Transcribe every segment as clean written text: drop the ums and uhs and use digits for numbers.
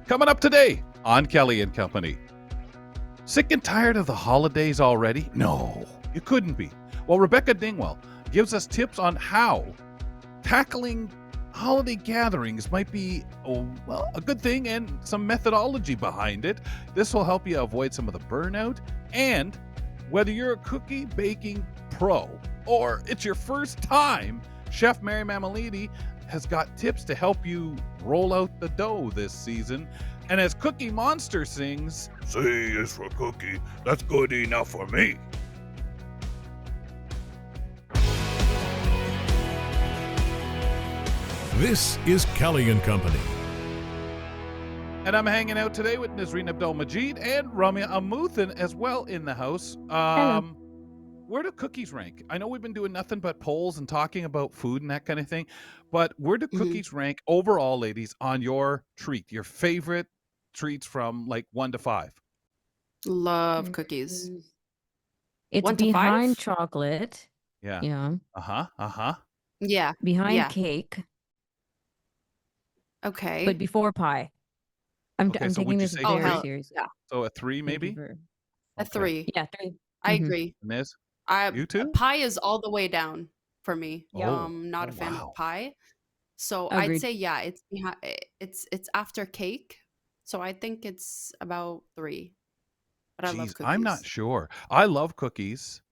Coming up today on Kelly and Company. Sick and tired of the holidays already? No, you couldn't be. Well, Rebecca Dingwell gives us tips on how tackling holiday gatherings might be, a good thing and some methodology behind it. This will help you avoid some of the burnout. And whether you're a cookie baking pro or it's your first time, Chef Mary Mammoliti has got tips to help you roll out the dough this season. And as Cookie Monster sings, "C is for cookie, that's good enough for me." This is Kelly and Company. And I'm hanging out today with Nazreen Abdel-Majid and Ramya Amuthan as well in the house. Hello. Where do cookies rank? I know we've been doing nothing but polls and talking about food and that kind of thing, but where do cookies rank overall, ladies, on your treat, your favorite treats from like 1 to 5? Love cookies. It's 1 to behind 5? chocolate. Yeah. Yeah. Yeah. Behind Yeah. cake, Okay. but before pie. I'm Okay, so taking would you this say very hell seriously. yeah. So a 3 Thank you maybe? for- A Okay. 3. Yeah, 3. I Mhm. agree. Miz, I you too? Pie is all the way down for me. Yeah. Not a fan wow. of pie. So I'd Agreed. say yeah, it's behind it's after cake. So I think it's about 3. But I love Geez, I'm not cookies. sure. I love cookies,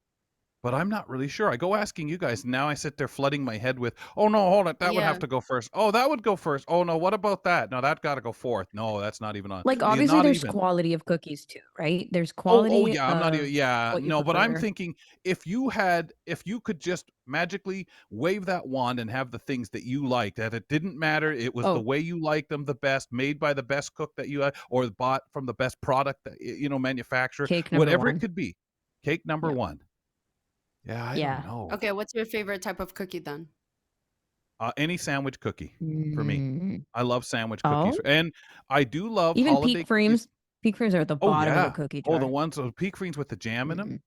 but I'm not really sure. I go asking you guys. Now I sit there flooding my head with, oh no, hold it. That would Yeah. have to go first. Oh, that would go first. Oh no, what about that? No, that got to go fourth. No, that's not even on. Like, Yeah, obviously, not there's even. quality of cookies too, right? There's Oh quality yeah, I'm not even. of Yeah, what you no, but I'm prefer. thinking if you could just magically wave that wand and have the things that you liked, that it didn't matter. It was the Oh, way you liked them the best, made by the best cook that you had, or bought from the best product that manufacturer, cake number whatever it 1. could be. Cake number Yep. 1. Yeah, I don't Yeah. know. Okay, what's your favorite type of cookie then? Any sandwich cookie for me. Mm. I love sandwich cookies, Oh, and I do love even holiday peak cookies. frames. Peak frames are at the Oh bottom of the yeah. cookie Oh, the jar. ones with peak creams with the jam in them. Mhm.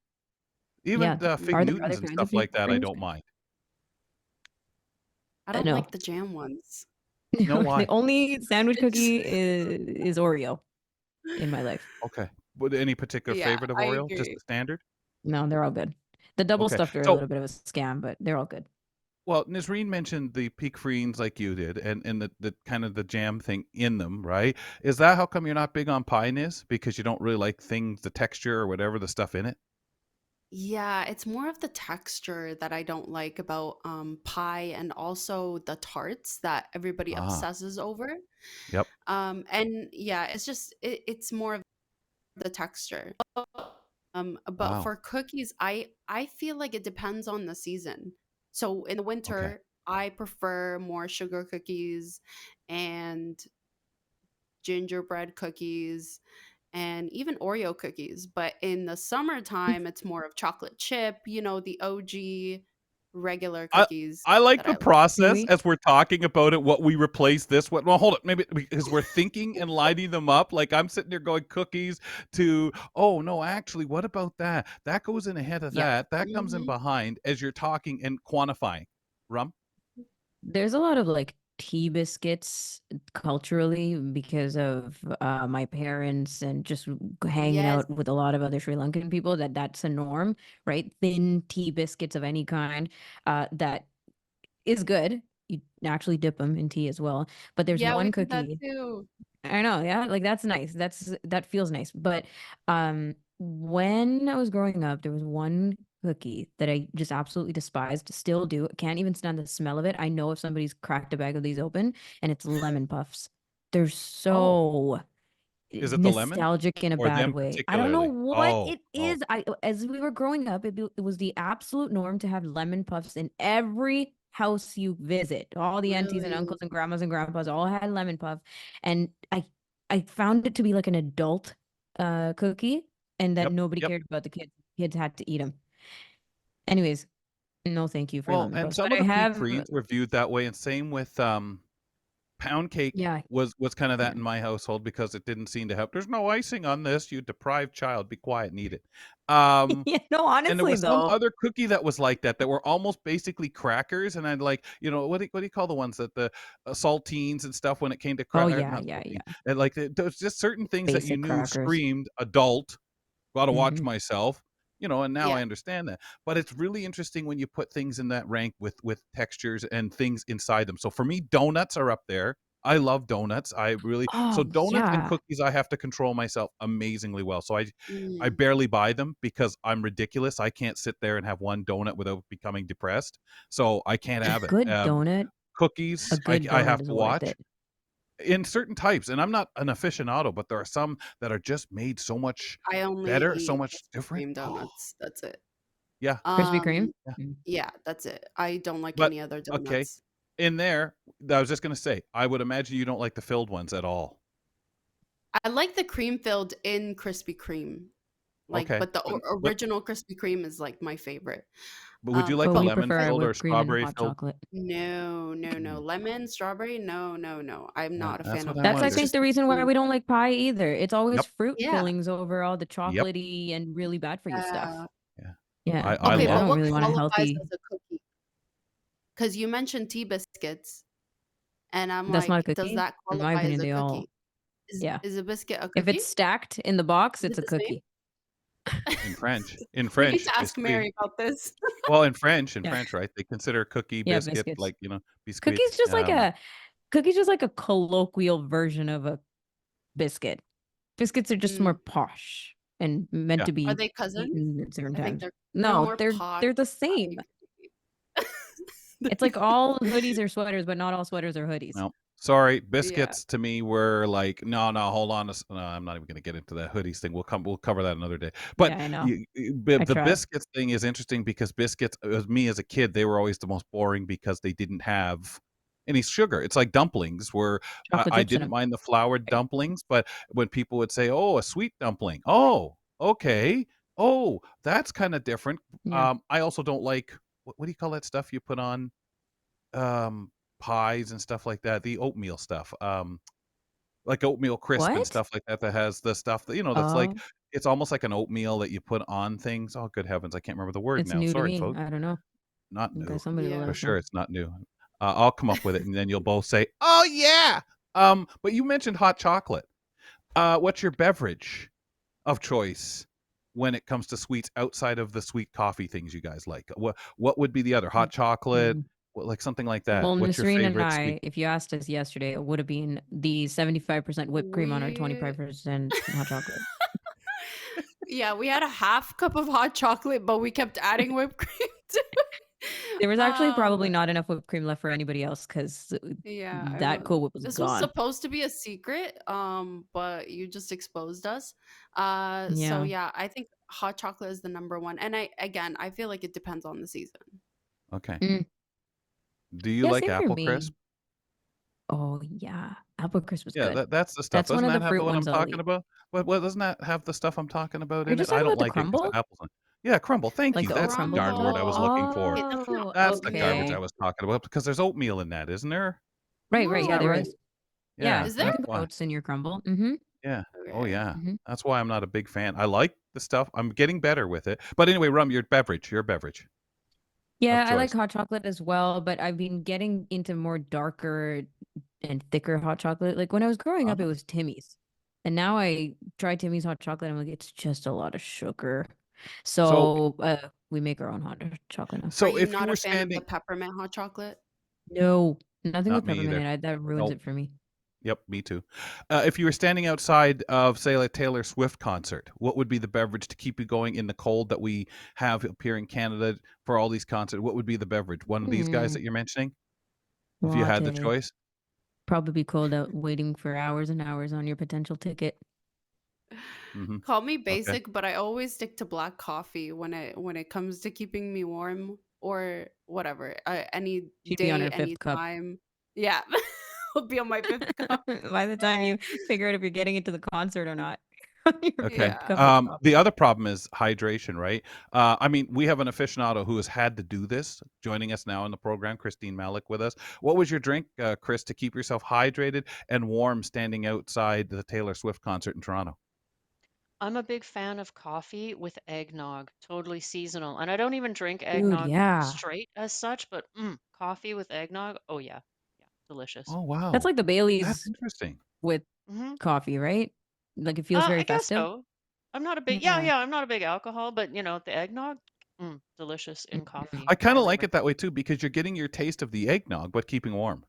Even Yeah. Fig Are there Newtons other and kinds of stuff like peak that, I frames? don't mind. I don't No. like the jam ones. No, why? The only sandwich cookie is Oreo in my life. Okay. Would any particular Yeah, favorite of I Oreo? Just agree. the standard? No, they're all good. The double Okay. stuffed are a So, little bit of a scam, but they're all good. well, Nisreen mentioned the peak freens like you did, and the kind of the jam thing in them, right? Is that how come you're not big on pie, Nis? Because you don't really like things, the texture or whatever, the stuff in it? Yeah, it's more of the texture that I don't like about pie and also the tarts that everybody Ah, obsesses over. yep. And yeah, it's more of the texture. But Wow. for cookies, I feel like it depends on the season. So in the Okay. winter, I prefer more sugar cookies and gingerbread cookies and even Oreo cookies. But in the summertime, it's more of chocolate chip, the OG regular I cookies I like that the I like. process Really? as we're talking about it, what we replace this with. Well, hold it, maybe because we're thinking and lining them up. Like I'm sitting there going cookies to, oh no, actually, what about that? That goes in ahead of Yeah. that. That comes in Hmm. behind as you're talking and quantifying. Rum? There's a lot of like tea biscuits culturally because of my parents and just hanging Yes. out with a lot of other Sri Lankan people that's a norm, right? Thin tea biscuits of any kind that is good. You actually dip them in tea as well. But there's Yeah, we one did that cookie. too. I know, yeah, like that's nice. That feels nice. But when I was growing up, there was one cookie that I just absolutely despised, still do. Can't even stand the smell of it. I know if somebody's cracked a bag of these open, and it's lemon puffs. They're Oh, so is it the lemon nostalgic in a or bad them way. I don't know particularly? what Oh, it oh, is. As we were growing up, it was the absolute norm to have lemon puffs in every house you visit. All the aunties and uncles Really? and grandmas and grandpas all had lemon puff, and I found it to be like an adult cookie, and that yep, nobody yep. cared about the kids. Kids had to eat them. Anyways, no, thank you for Well, lemon and puffs. some But of I the peak have frees were viewed that way, and same with Pound cake Yeah. was kind of that Yeah. in my household because it didn't seem to have. There's no icing on this, you deprived child. Be quiet and eat it. Um, Yeah, no, and there honestly was some though. other cookie that was like that were almost basically crackers, and I'd like, what do you call the ones that the saltines and stuff when it came to Oh or yeah, not yeah, saltine, yeah. and like there's just certain things that you Basic knew crackers. screamed adult, gotta watch Hmm. myself, and now Yeah. I understand that. But it's really interesting when you put things in that rank with textures and things inside them. So for me, donuts are up there. I love donuts. So Oh donuts and yeah. cookies, I have to control myself amazingly well. So I Mm. barely buy them because I'm ridiculous. I can't sit there and have one donut without becoming depressed. So I can't A have it. good donut, a Cookies, good I have donut is to worth watch it. in certain types, and I'm not an aficionado, but there are some that are just made so much I only better, so eat much Krispy different. Kreme Oh, donuts. That's it. yeah, Krispy Kreme? Um, yeah. Mm. yeah, that's it. I don't like But any other okay, donuts. in there, I was just gonna say, I would imagine you don't like the filled ones at all. I like the cream filled in Krispy Kreme. Like, Okay, but the original Krispy Kreme is like my favorite. but would you like But the we lemon prefer filled or whipped cream and strawberry hot filled? chocolate. No, no, no. Mm, Lemon, strawberry, no, no, no. I'm yeah, not a that's fan what of I that. That's, I It's wondered. think, just the too reason why sweet. we don't like pie either. It's always Yep, fruit Yeah. fillings over all the yep, chocolatey and really bad for you stuff. Yeah. yeah. Yeah, I Okay, like I but love don't what really want a qualifies healthy. as a cookie? Because you mentioned tea biscuits, and I'm That's not a like, does cookie, that in my qualify as opinion. a They all, cookie? Is yeah. is a biscuit a If it's cookie? stacked in the box, Is it's it a the same? cookie. in We need French, to ask biscuit. Mary about this. Well, in Yeah, French, right? They consider cookie yeah, biscuit biscuits. like biscuit. Cookies just like a Cookies just like a colloquial version of a biscuit. Biscuits are just more Mm. posh and meant Yeah. to Are be they cousins? eaten at certain I think times. they're No, more posh they're the than same. pie. It's like all hoodies are sweaters, but not all sweaters are hoodies. No, sorry. Yeah. Biscuits to me were like, no, no, hold on. No, I'm not even going to get into that hoodies thing. We'll cover that another day. But Yeah, I know. I the tried. biscuits thing is interesting because biscuits, as me as a kid, they were always the most boring because they didn't have any sugar. It's like dumplings where Chocolate I chips in didn't them. mind the floured Right. dumplings, but when people would say, oh, a sweet dumpling. Oh, okay. Oh, that's kind of different. Yeah. I also don't like, what do you call that stuff you put on? um pies and stuff like that, the oatmeal stuff, like oatmeal crisp and What? stuff like that, that has the stuff that that's like, Oh, it's almost like an oatmeal that you put on things. Oh, good heavens, I can't remember the word it's now. new to Sorry, me. folks. I don't know. Not Okay, new. somebody will let Yeah. For us know. sure it's not new. I'll come up with it and then you'll both say, oh yeah. But you mentioned hot chocolate. What's your beverage of choice when it comes to sweets outside of the sweet coffee things you guys like? What would be the other? Hot chocolate, Mm. like something like that. Well, What's your Nasreen and favorite sweet? I, if you asked us yesterday, it would have been the 75% whipped cream on our We 25% hot chocolate. Yeah, we had a half cup of hot chocolate, but we kept adding whipped cream to it. There was actually probably not enough whipped cream left for anybody else because Yeah, that Cool Whip was this was gone. supposed to be a secret, but you just exposed us. So Yeah. yeah, I think hot chocolate is the number one. And I feel like it depends on the season. Okay. Mm. Do you Yeah, like same for apple crisp? me. Oh, yeah. Apple crisp was Yeah, good. that's the stuff. That's one Doesn't of that the have the fruit one I'm ones I'll talking eat. about? What doesn't that have the stuff I'm talking about Are you in it? just I talking don't about the like it because the crumble? apple's in. Yeah, crumble. Thank Like you. the oat That's the crumble darn hot word chocolate? I was Crumble. looking for. That's not Oh, That's the garbage I okay. was talking about because there's oatmeal in that, isn't there? Right, Isn't yeah, that No. there right? is. Yeah, Yeah, Is you there? that's can put why. oats in your crumble. Mm-hmm. Yeah. Oh Okay. yeah. Mm-hmm. That's why I'm not a big fan. I like the stuff. I'm getting better with it. But anyway, Rum, your beverage of Yeah, I like choice. hot chocolate as well, but I've been getting into more darker and thicker hot chocolate. Like when I was growing Ah. up, it was Timmy's. And now I try Timmy's hot chocolate. I'm like, it's just a lot of sugar. So So we make our own hot chocolate now. Are so you if you not a were fan of the standing, peppermint hot chocolate? No, nothing not with me peppermint either. in it. That ruins Nope. it for me. Yep, me too. If you were standing outside of, say, a Taylor Swift concert, what would be the beverage to keep you going in the cold that we have up here in Canada for all these concerts? What would be the beverage? One of these guys Hmm. that you're mentioning, if you had the Latte. choice? Probably be cold out waiting for hours and hours on your potential ticket. Mm-hmm. Call me Okay. basic, but I always stick to black coffee when it comes to keeping me warm or whatever. Any She'd be on day, her any fifth cup. time. Yeah, I'll be on my fifth cup. By the time you figure out if you're getting into the concert or not. Your Okay. Yeah. cup of The coffee. other problem is hydration, right? I mean, we have an aficionado who has had to do this, joining us now in the program, Christine Malec with us. What was your drink, Chris, to keep yourself hydrated and warm standing outside the Taylor Swift concert in Toronto? I'm a big fan of coffee with eggnog, totally seasonal. And I don't even drink Dude, eggnog yeah. straight as such, but coffee with eggnog, oh yeah. Yeah, delicious. Oh, That's wow. like the That's Baileys interesting. with hmm coffee, right? Like it feels very I guess festive. so. I'm not a big, yeah, Yeah. yeah, I'm not a big alcohol, but the eggnog, delicious in Mhm. coffee. I kind of Highly like it that way recommend. too because you're getting your taste of the eggnog, but keeping warm.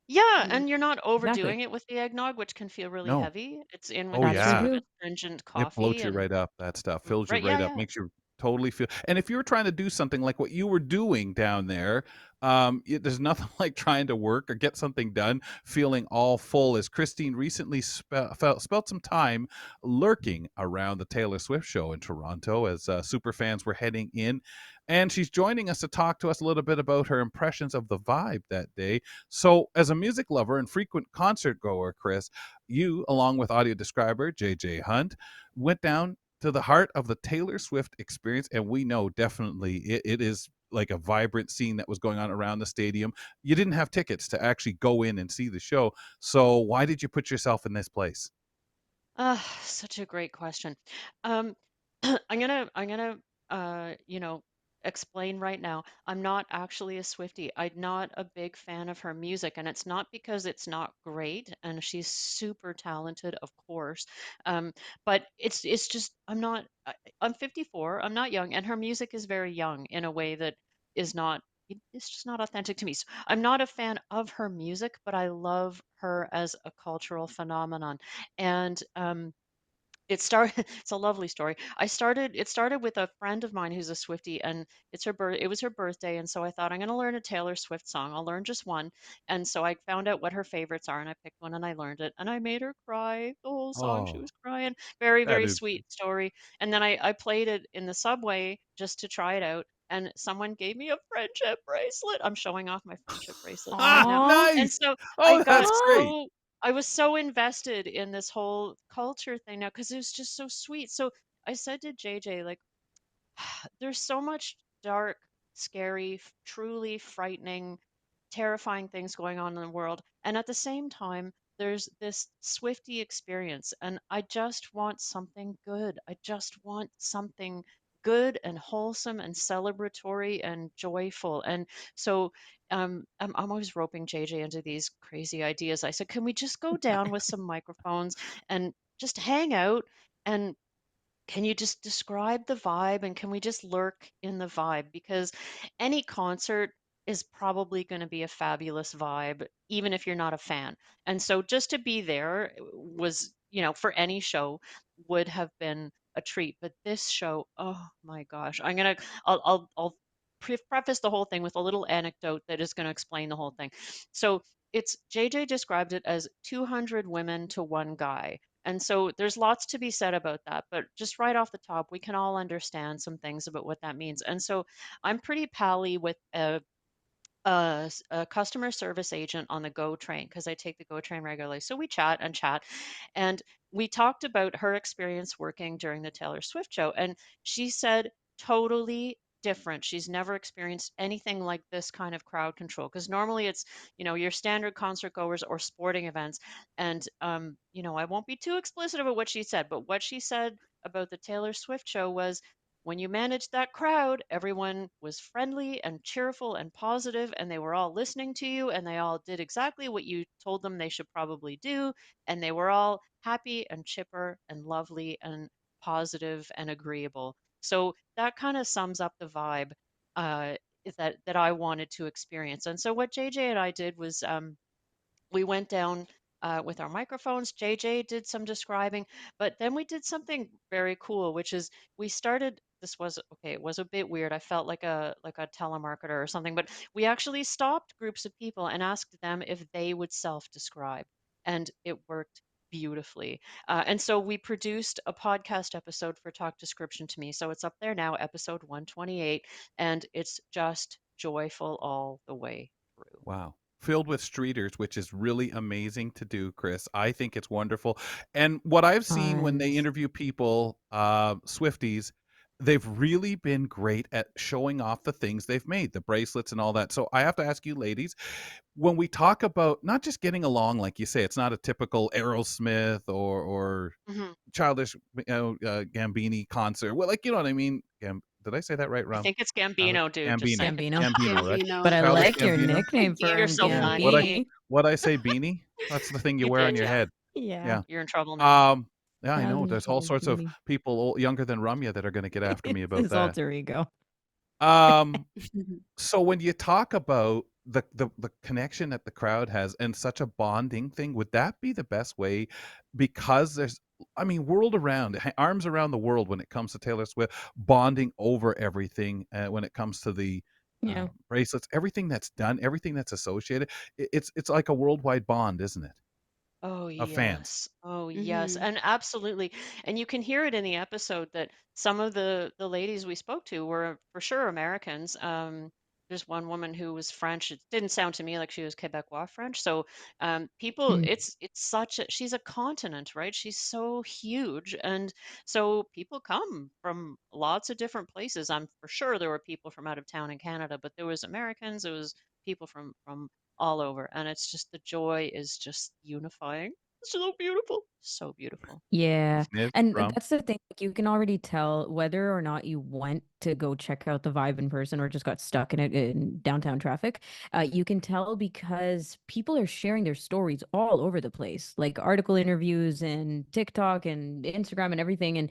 Yeah, Mm. and you're not Exactly. overdoing it with the eggnog, which can feel really No. heavy. It's in with Oh, the That's true yeah. sort of too. astringent It coffee bloats you and right up, that stuff, fills you right, yeah, right up, yeah. makes you totally feel and if you were trying to do something like what you were doing down there, there's nothing like trying to work or get something done feeling all full, as Christine recently spent some time lurking around the Taylor Swift show in Toronto as, super fans were heading in, and she's joining us to talk to us a little bit about her impressions of the vibe that day. So, as a music lover and frequent concert goer, Chris, you, along with audio describer JJ Hunt, went down to the heart of the Taylor Swift experience, and we know definitely it is like a vibrant scene that was going on around the stadium. You didn't have tickets to actually go in and see the show, so why did you put yourself in this place? Such a great question. Um, I'm gonna explain right now. I'm not actually a Swiftie. I'm not a big fan of her music, and it's not because it's not great, and she's super talented, of course. Um, but it's just I'm 54. I'm not young, and her music is very young in a way that is not. It's just not authentic to me. So I'm not a fan of her music, but I love her as a cultural phenomenon. And it started it's a lovely story. It started with a friend of mine who's a Swiftie, and it was her birthday, and so I thought I'm going to learn a Taylor Swift song. I'll learn just one. And so I found out what her favorites are, and I picked one and I learned it, and I made her cry the whole song. She Oh, was crying. Very, that very is sweet story. And then I played it in the subway just to try it out. And someone gave me a friendship bracelet. I'm showing off my friendship bracelet right now. Aw. And nice. so I Oh, that's got great. Aw. so I was so invested in this whole culture thing now because it was just so sweet. So I said to JJ, like, there's so much dark, scary, truly frightening, terrifying things going on in the world. And at the same time, there's this Swifty experience. And I just want something good. I just want something good and wholesome and celebratory and joyful. And so I'm always roping JJ into these crazy ideas. I said, can we just go down with some microphones and just hang out? And can you just describe the vibe and can we just lurk in the vibe? Because any concert is probably going to be a fabulous vibe, even if you're not a fan. And so just to be there was, for any show would have been a treat. But this show, oh my gosh, I'll preface the whole thing with a little anecdote that is going to explain the whole thing. So it's JJ described it as 200 women to one guy. And so there's lots to be said about that, but just right off the top, we can all understand some things about what that means. And so I'm pretty pally with a customer service agent on the GO train because I take the GO train regularly. So we chat and chat, and we talked about her experience working during the Taylor Swift show, and she said totally different. She's never experienced anything like this kind of crowd control because normally it's your standard concert goers or sporting events, and I won't be too explicit about what she said, but what she said about the Taylor Swift show was when you managed that crowd, everyone was friendly and cheerful and positive, and they were all listening to you, and they all did exactly what you told them they should probably do, and they were all happy and chipper and lovely and positive and agreeable. So that kind of sums up the vibe that I wanted to experience. And so what JJ and I did was we went down with our microphones. JJ did some describing, but then we did something very cool, which is we started. This was okay. It was a bit weird. I felt like a telemarketer or something, but we actually stopped groups of people and asked them if they would self-describe, and it worked beautifully. And so we produced a podcast episode for Talk Description to Me. So it's up there now, episode 128, and it's just joyful all the way through. Wow. filled with streeters, which is really amazing to do, Chris. I think it's wonderful. And what I've seen when they Tons. interview people, Swifties, they've really been great at showing off the things they've made, the bracelets and all that. So I have to ask you, ladies, when we talk about not just getting along, like you say, it's not a typical Aerosmith or Hmm. Childish, Gambini concert. Well, like, you know what I mean? Did I say that right, I Rom? think it's Childish Gambino, dude. Just Gambino. saying. Gambino. Gambino, right? But Gambino. I Childish like your Gambino. nickname for You're him, so Yeah. funny. Gambi. What I say, beanie? That's the thing you You wear on did, your yeah. head. Yeah. Yeah. You're in trouble now. Yeah, I know. Childish There's all sorts of Gambini. people younger than Rumya that are going to get after me It's about his that. alter ego. Um, so when you talk about the connection that the crowd has and such a bonding thing, would that be the best way? Because there's, I mean, world around, arms around the world when it comes to Taylor Swift, bonding over everything. When it comes to the Yeah. bracelets, everything that's done, everything that's associated, it's like a worldwide bond, isn't it? Oh, Of fans. yes. Oh, yes. Hmm. And absolutely. And you can hear it in the episode that some of the ladies we spoke to were for sure Americans. There's one woman who was French. It didn't sound to me like she was Quebecois French. So people, Mm. it's such a, she's a continent, right? She's so huge. And so people come from lots of different places. I'm for sure there were people from out of town in Canada, but there was Americans, there was people from all over, and it's just the joy is just unifying. It's so beautiful, so beautiful. Yeah. Sniz, And Rum. that's the thing. Like, you can already tell whether or not you went to go check out the vibe in person or just got stuck in it in downtown traffic. You can tell because people are sharing their stories all over the place, like article interviews and TikTok and Instagram and everything. And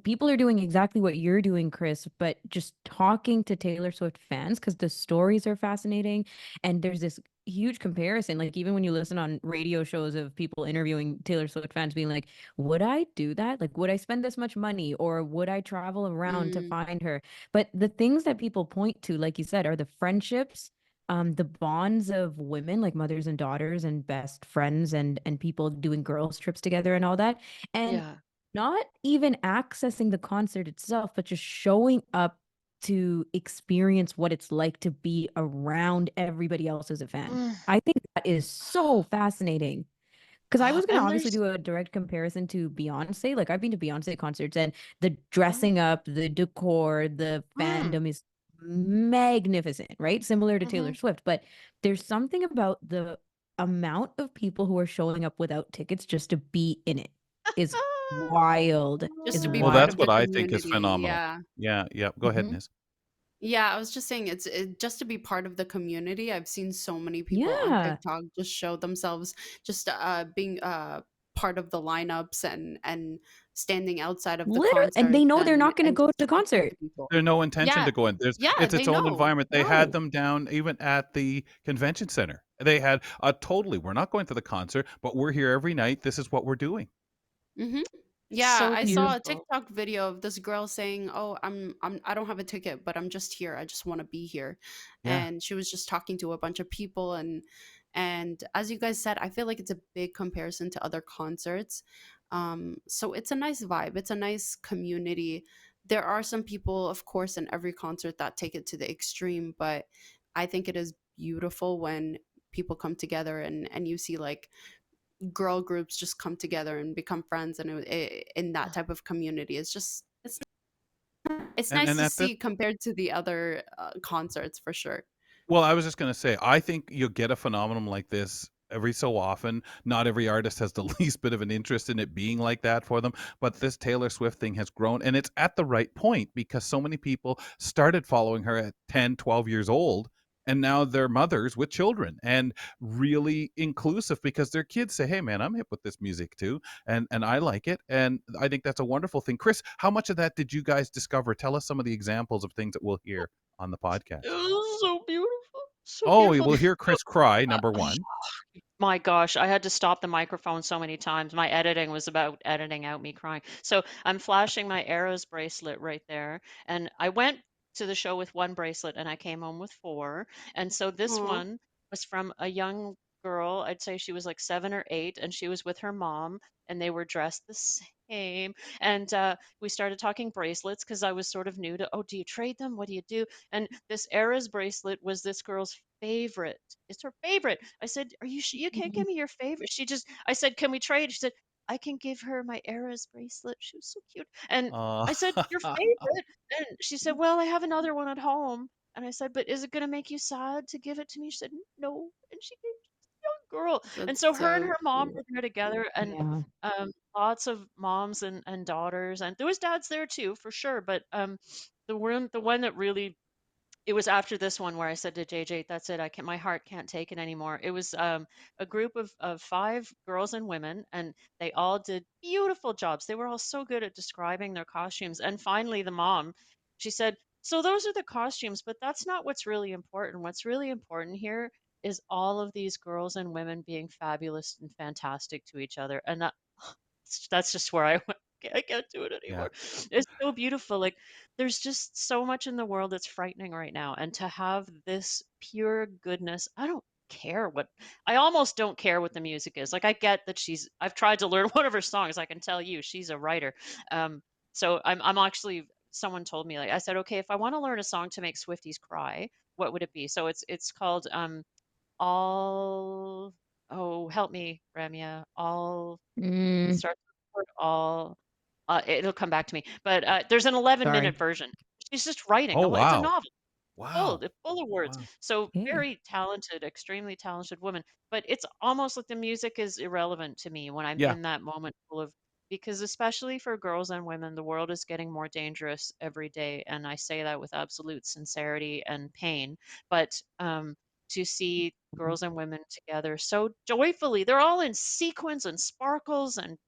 people are doing exactly what you're doing, Chris, but just talking to Taylor Swift fans because the stories are fascinating. And there's this huge comparison. Like, even when you listen on radio shows of people interviewing Taylor Swift fans being like, would I do that? Like, would I spend this much money or would I travel around to Mm. find her? But the things that people point to, like you said, are the friendships, the bonds of women, like mothers and daughters and best friends and people doing girls trips together and all that. And Yeah. not even accessing the concert itself, but just showing up to experience what it's like to be around everybody else as a fan. Mm. I think that is so fascinating. Because I was going to And obviously there's do a direct comparison to Beyonce. Like, I've been to Beyonce concerts and the oh, dressing up, the decor, the mm, fandom is magnificent, right? Similar to hmm. Taylor Swift. But there's something about the amount of people who are showing up without tickets just to be in it is wild, Just is to be Well, part that's of wild. the what I think is community. phenomenal. Yeah. Yeah, yeah. Go ahead, Hmm. Nis. Yeah, I was just saying just to be part of the community. I've seen so many people on Yeah. TikTok just show themselves just being part of the lineups and standing outside of the Literally. And they concerts know they're not going to and go to just the speaking concert. to people. There's no intention Yeah. to go in. Yeah, It's they its own know. environment. They had No. them down even at the convention center. They had a totally, we're not going to the concert, but we're here every night. This is what we're doing. Mhm. It's Yeah, so I saw a beautiful. TikTok video of this girl saying, "Oh, I don't have a ticket, but I'm just here. I just want to be here." Yeah. And she was just talking to a bunch of people and as you guys said, I feel like it's a big comparison to other concerts. So it's a nice vibe. It's a nice community. There are some people, of course, in every concert that take it to the extreme, but I think it is beautiful when people come together and you see like girl groups just come together and become friends and in that type of community it's nice And to at the see compared to the other concerts for sure. Well, I was just going to say, I think you'll get a phenomenon like this every so often. Not every artist has the least bit of an interest in it being like that for them, but this Taylor Swift thing has grown and it's at the right point because so many people started following her at 10, 12 years old and now they're mothers with children and really inclusive because their kids say, "Hey man, I'm hip with this music too and I like it." And I think that's a wonderful thing. Chris, how much of that did you guys discover? Tell us some of the examples of things that we'll hear on the It podcast. was so beautiful. So Oh, beautiful. we'll hear So, Chris cry, number uh, one. my gosh, I had to stop the microphone so many times. My editing was about editing out me crying. So I'm flashing my Arrows bracelet right there. And I went to the show with one bracelet and I came home with four. And so this Aw. one was from a young girl. I'd say she was like 7 or 8, and she was with her mom, and they were dressed the same. came, and we started talking bracelets because I was sort of new to, oh, do you trade them? What do you do? And this Eras bracelet was this girl's favorite. It's her favorite. I said, "Are you you can't Mhm. give me your favorite?" I said, "Can we trade?" She said, "I can give her my Eras bracelet." She was so cute. And Uh, I said, "Your favorite?" And she said, "Well, I have another one at home." And I said, "But is it going to make you sad to give it to me?" She said, "No." And she gave young girl. And That's so her and so her mom cute. were there together, and Yeah. lots of moms and daughters, and there was dads there too, for sure. But the one that really, it was after this one where I said to JJ, "That's it. I can't. My heart can't take it anymore." It was a group of 5 girls and women, and they all did beautiful jobs. They were all so good at describing their costumes. And finally, the mom, she said, "So those are the costumes, but that's not what's really important. What's really important here is all of these girls and women being fabulous and fantastic to each other." And that's just where I went. I can't do it yeah. anymore. It's so beautiful. Like, there's just so much in the world that's frightening right now, and to have this pure goodness, I don't care what, I almost don't care what the music is. Like, I get that I've tried to learn one of her songs. I can tell you she's a writer. So I'm actually, someone told me, like, I said, okay, if I want to learn a song to make Swifties cry, what would it be? So it's called all, oh, help me, Ramya, all, it Mm, starts with the word all. It'll come back to me. But there's an 11-minute sorry. version. She's just writing Oh, the whole. It's a wow. novel. Wow. It's full of words. Wow. So Okay. very talented, extremely talented woman. But it's almost like the music is irrelevant to me when I'm Yeah. in that moment full of, because especially for girls and women, the world is getting more dangerous every day, and I say that with absolute sincerity and pain. But to see girls and women together so joyfully, they're all in sequins and sparkles and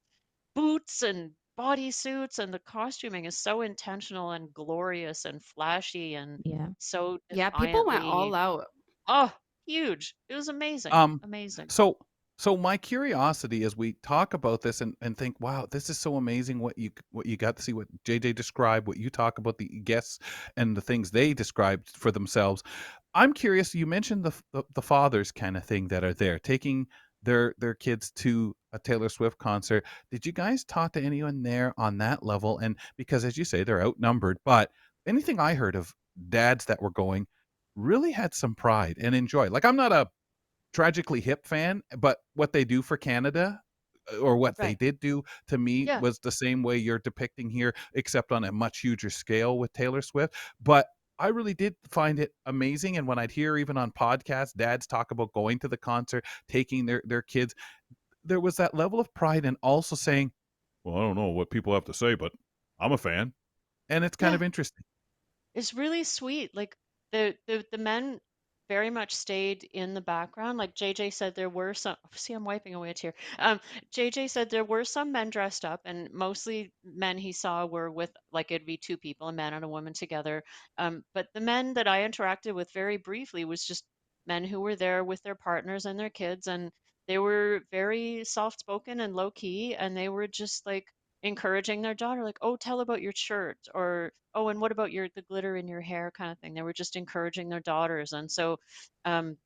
boots and bodysuits, and the costuming is so intentional and glorious and flashy and Yeah. so Yeah, people went defiantly, all out. oh, huge. It was amazing. Um, Amazing. so so my curiosity as we talk about this and think, wow, this is so amazing what you got to see, what JJ described, what you talk about the guests and the things they described for themselves. I'm curious, you mentioned the fathers kind of thing that are there, taking their kids to a Taylor Swift concert. Did you guys talk to anyone there on that level? And because as you say, they're outnumbered, but anything I heard of dads that were going really had some pride and enjoy. Like I'm not a Tragically Hip fan, but what they do for Canada, or what they Right. did do to me Yeah. was the same way you're depicting here, except on a much huger scale with Taylor Swift. But I really did find it amazing. And when I'd hear even on podcasts, dads talk about going to the concert, taking their kids, there was that level of pride and also saying, well, I don't know what people have to say, but I'm a fan. And it's kind Yeah. of interesting. It's really sweet. Like, the men very much stayed in the background. Like JJ said, there were some. See, I'm wiping away a tear. JJ said there were some men dressed up, and mostly men he saw were with, like, it'd be 2 people, a man and a woman together. But the men that I interacted with very briefly was just men who were there with their partners and their kids, and they were very soft spoken and low key, and they were just like encouraging their daughter, like, "Oh, tell about your shirt," or, "Oh, and what about the glitter in your hair," kind of thing. They were just encouraging their daughters. And so um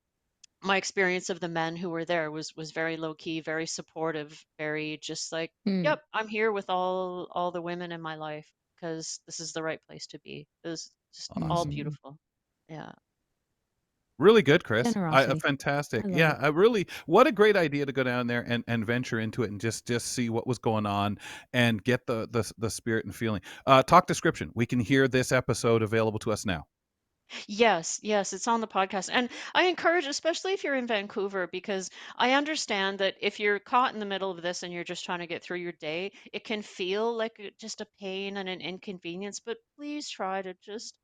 my experience of the men who were there was very low key, very supportive, very just like, Mm, "Yep, I'm here with all the women in my life because this is the right place to be." It was just all Awesome. mhm. beautiful. Yeah. Really good, Chris. Generosity. Fantastic. I love Yeah, it. I really what a great idea to go down there and venture into it and just see what was going on and get the spirit and feeling. Talk description. We can hear this episode available to us now. Yes, yes, it's on the podcast. And I encourage, especially if you're in Vancouver, because I understand that if you're caught in the middle of this and you're just trying to get through your day, it can feel like just a pain and an inconvenience. But please try to just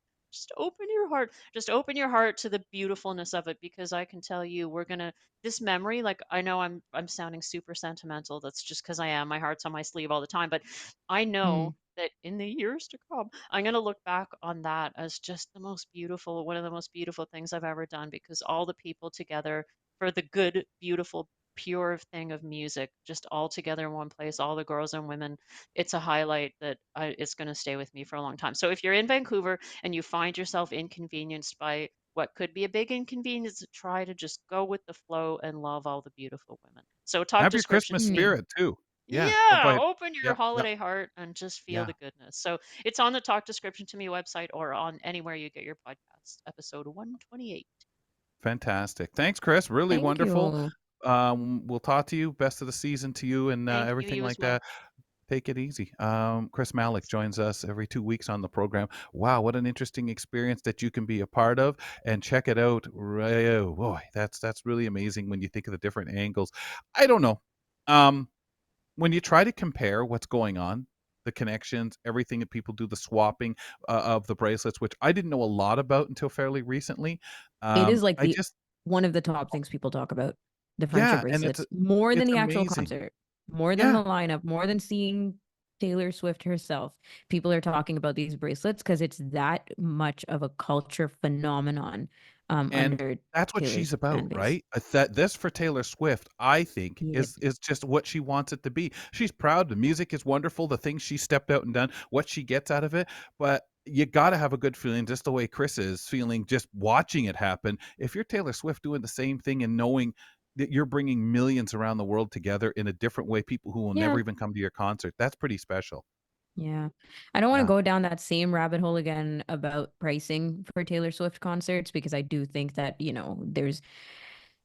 open your heart. Just open your heart to the beautifulness of it, because I can tell you, we're gonna, this memory, like, I know I'm sounding super sentimental. That's just because I am. My heart's on my sleeve all the time. But I Mm, know that in the years to come, I'm going to look back on that as just the most beautiful, one of the most beautiful things I've ever done, because all the people together for the good, beautiful, pure thing of music, just all together in one place, all the girls and women, it's a highlight that it's going to stay with me for a long time. So if you're in Vancouver and you find yourself inconvenienced by what could be a big inconvenience, try to just go with the flow and love all the beautiful women. So talk Have your description Christmas to me. mm. spirit too. Yeah. Oh, go Yeah, ahead. open your Yep. No. holiday heart and just feel Yeah. the goodness. So it's on the Talk Description to Me website or on anywhere you get your podcast, episode 128. Fantastic. Thanks, Chris. Really Thank wonderful. you. We'll talk to you. Best of the season to you and Thank you, everything you as like well. that. Take it easy. Chris Malec joins us every 2 weeks on the program. Wow, what an interesting experience that you can be a part of, and check it out. Oh, boy, that's really amazing when you think of the different angles. I don't know. When you try to compare what's going on, the connections, everything that people do, the swapping of the bracelets, which I didn't know a lot about until fairly recently. It is like I the just one of the top things people talk about, the friendship Yeah, and bracelets, more than it's the actual amazing. concert, more than Yeah, the lineup, more than seeing Taylor Swift herself. People are talking about these bracelets because it's that much of a culture phenomenon and under that's what she's Taylor's about, fan base. right? That this for Taylor Swift, I think, Yeah. is just what she wants it to be. She's proud. The music is wonderful. The things she stepped out and done, what she gets out of it. But you got to have a good feeling, just the way Chris is feeling, just watching it happen. If you're Taylor Swift doing the same thing and knowing that you're bringing millions around the world together in a different way, people who will Yeah. never even come to your concert, that's pretty special. Yeah. I don't want to Yeah. go down that same rabbit hole again about pricing for Taylor Swift concerts because I do think that, there's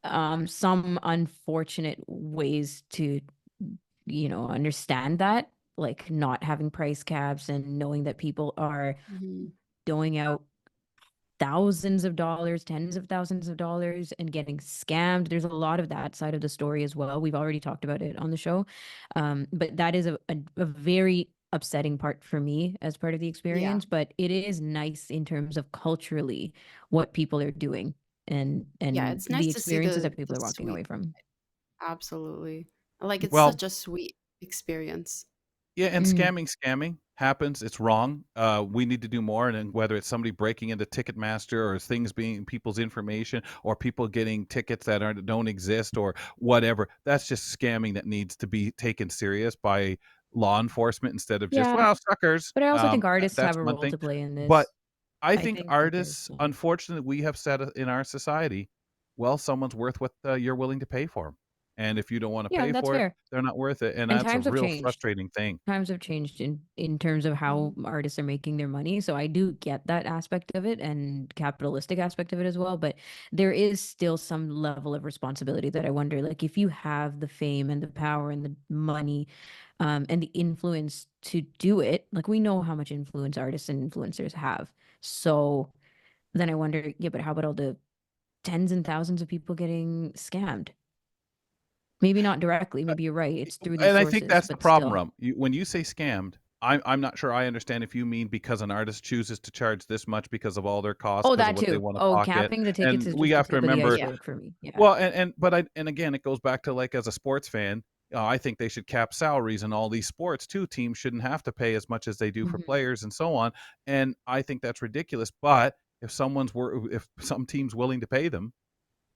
some unfortunate ways to, understand that, like not having price caps and knowing that people are Mhm. doling out thousands of dollars, tens of thousands of dollars, and getting scammed. There's a lot of that side of the story as well. We've already talked about it on the show. But that is a very upsetting part for me as part of the Yeah. experience. But it is nice in terms of culturally what people are doing and Yeah, and it's nice the to see experiences that the people are walking sweet. away from. Absolutely. Like, it's Well, such a sweet experience. yeah, and Mhm. scamming happens. It's wrong. We need to do more. And then whether it's somebody breaking into Ticketmaster or things being people's information or people getting tickets that don't exist or whatever, that's just scamming that needs to be taken serious by law enforcement instead of just Yeah, well suckers. but I also think artists That's have a one role thing. to play in But this. I I think think that there's artists, unfortunately, we have said in our society, well, someone's worth what you're willing to pay for 'em. And if you don't want to yeah, pay that's for it, fair. they're not worth it. And And that's a times have real changed. frustrating thing. Times have changed in terms of how Mhm. artists are making their money. So I do get that aspect of it and capitalistic aspect of it as well. But there is still some level of responsibility that I wonder, like if you have the fame and the power and the money, and the influence to do it, like we know how much influence artists and influencers have. So then I wonder, yeah, but how about all the tens and thousands of people getting scammed? Maybe not directly. Maybe you're right. It's through these And I think sources, that's the but problem, still. Rum. When you say scammed, I'm not sure I understand if you mean because an artist chooses to charge this much because of all their costs, Oh, because of that what they too. want to Oh, pocket, capping the tickets and is we just the have to tip of the remember Yeah. iceberg for me. Yeah. well, and again, it goes back to, like, as a sports fan, I think they should cap salaries in all these sports too. Teams shouldn't have to pay as much as they do for Mhm. players and so on, and I think that's ridiculous, but if some team's willing to pay them,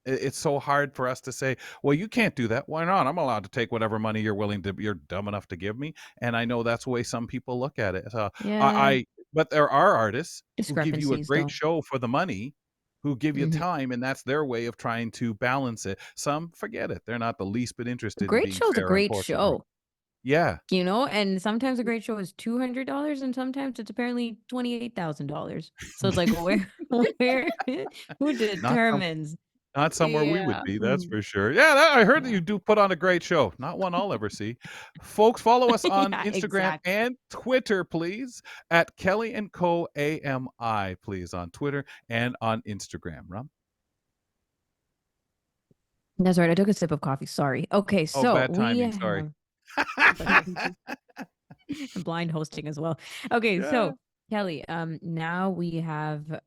it's so hard for us to say, well, you can't do that. Why not? I'm allowed to take whatever money you're dumb enough to give me. And I know that's the way some people look at it. So Yeah. but there are artists who give you a Discrepancies great though. show for the money, who give you Mhm. time, and that's their way of trying to balance it. Some forget it. They're not the least bit A interested in great being show is a fair, great unfortunately. show, Yeah. and sometimes a great show is $200 and sometimes it's apparently $28,000. So it's like where where who Not some determines? Not somewhere we would Yeah. be, that's Mhm. for sure. Yeah, I heard that Yeah. you do put on a great show. Not one I'll ever see. Folks, follow us on Yeah, Instagram exactly. and Twitter, please, at Kelly and Co. AMI, please, on Twitter and on Instagram. Rum? That's right. I took a sip of coffee. Sorry. Okay, Oh, so bad we timing. Sorry. have blind hosting as well. Okay, Yeah. so Kelly, now we have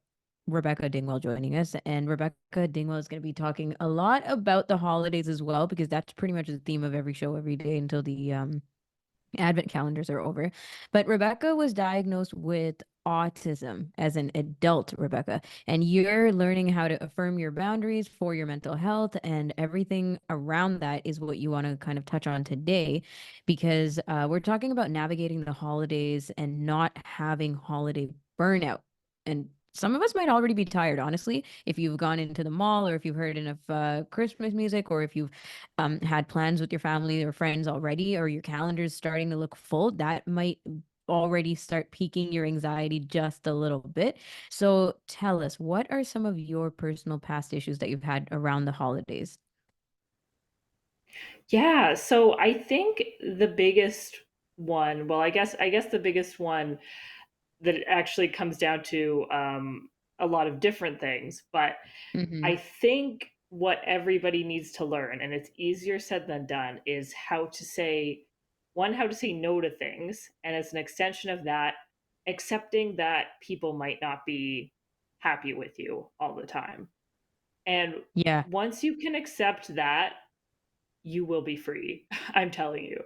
Rebecca Dingwell joining us, and Rebecca Dingwell is going to be talking a lot about the holidays as well, because that's pretty much the theme of every show every day until the advent calendars are over. But Rebecca was diagnosed with autism as an adult, Rebecca, and you're learning how to affirm your boundaries for your mental health, and everything around that is what you want to kind of touch on today, because we're talking about navigating the holidays and not having holiday burnout. And some of us might already be tired, honestly. If you've gone into the mall, or if you've heard enough Christmas music, or if you've had plans with your family or friends already, or your calendar's starting to look full, that might already start piquing your anxiety just a little bit. So tell us, what are some of your personal past issues that you've had around the holidays? Yeah, so I think the biggest one, well, I guess the biggest one that it actually comes down to a lot of different things, but Mm-hmm. I think what everybody needs to learn, and it's easier said than done, is how to say no to things, and as an extension of that, accepting that people might not be happy with you all the time. And Yeah. once you can accept that, you will be free. I'm telling you.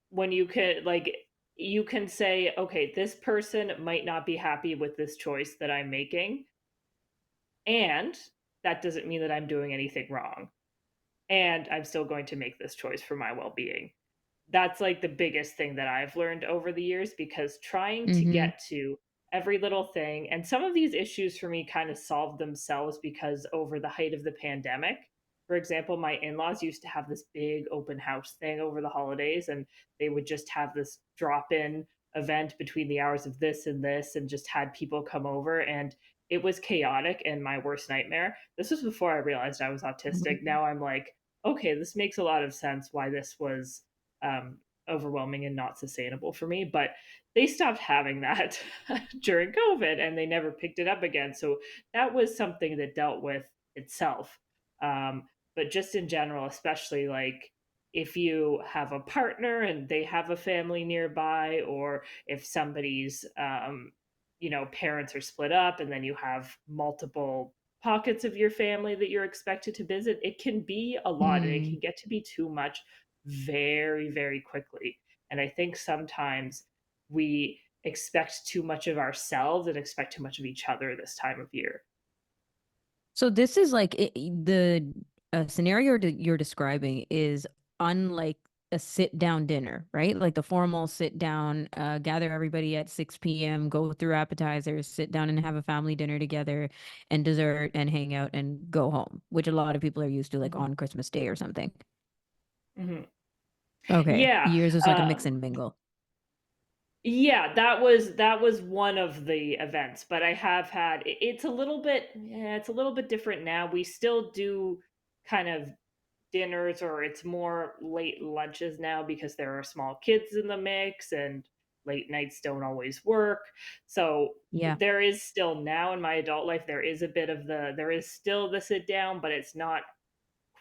When you can say, okay, this person might not be happy with this choice that I'm making, and that doesn't mean that I'm doing anything wrong. And I'm still going to make this choice for my well being. That's like the biggest thing that I've learned over the years, because trying to Mm-hmm. get to every little thing, and some of these issues for me kind of solved themselves because over the height of the pandemic, for example, my in-laws used to have this big open house thing over the holidays, and they would just have this drop-in event between the hours of this and this, and just had people come over, and it was chaotic and my worst nightmare. This was before I realized I was autistic. Now I'm like, okay, this makes a lot of sense why this was um, overwhelming and not sustainable for me. But they stopped having that during COVID, and they never picked it up again. So that was something that dealt with itself. Um, but just in general, especially like if you have a partner and they have a family nearby, or if somebody's, parents are split up and then you have multiple pockets of your family that you're expected to visit, it can be a lot and it Mm. can get to be too much very, very quickly. And I think sometimes we expect too much of ourselves and expect too much of each other this time of year. So this is like the scenario that you're describing is unlike a sit down dinner, right? Like the formal sit down, gather everybody at 6 p.m., go through appetizers, sit down and have a family dinner together and dessert and hang out and go home, which a lot of people are used to like Mhm. on Christmas Day or something. Mhm. Okay. Yeah. Yours is like a mix Um, and mingle. yeah, that was one of the events, but I have had it's a little bit, yeah, it's a little bit different now. We still do kind of dinners, or it's more late lunches now because there are small kids in the mix and late nights don't always work. So Yeah. there is still, now in my adult life, there is still the sit down, but it's not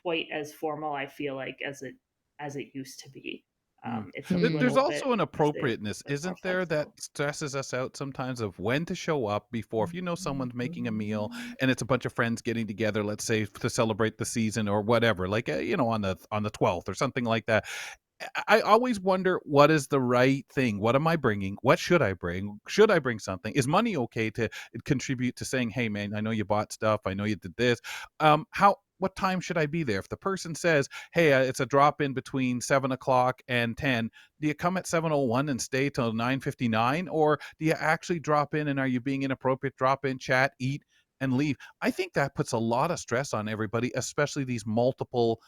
quite as formal, I feel like, as it used to be. Mm. It's a There's little bit, also an let's say, a appropriateness, bit more isn't there, that flexible. stresses us out sometimes of when to show up before. If you know someone's making a meal and it's a bunch of friends getting together, let's say to celebrate the season or whatever, like on the 12th or something like that. I always wonder, what is the right thing? What am I bringing? What should I bring? Should I bring something? Is money okay to contribute to saying, "Hey, man, I know you bought stuff. I know you did this. What time should I be there?" If the person says, "Hey, it's a drop in between 7 o'clock and 10," do you come at 7:01 and stay till 9:59, or do you actually drop in? And are you being inappropriate? Drop in, chat, eat, and leave. I think that puts a lot of stress on everybody, especially these multiple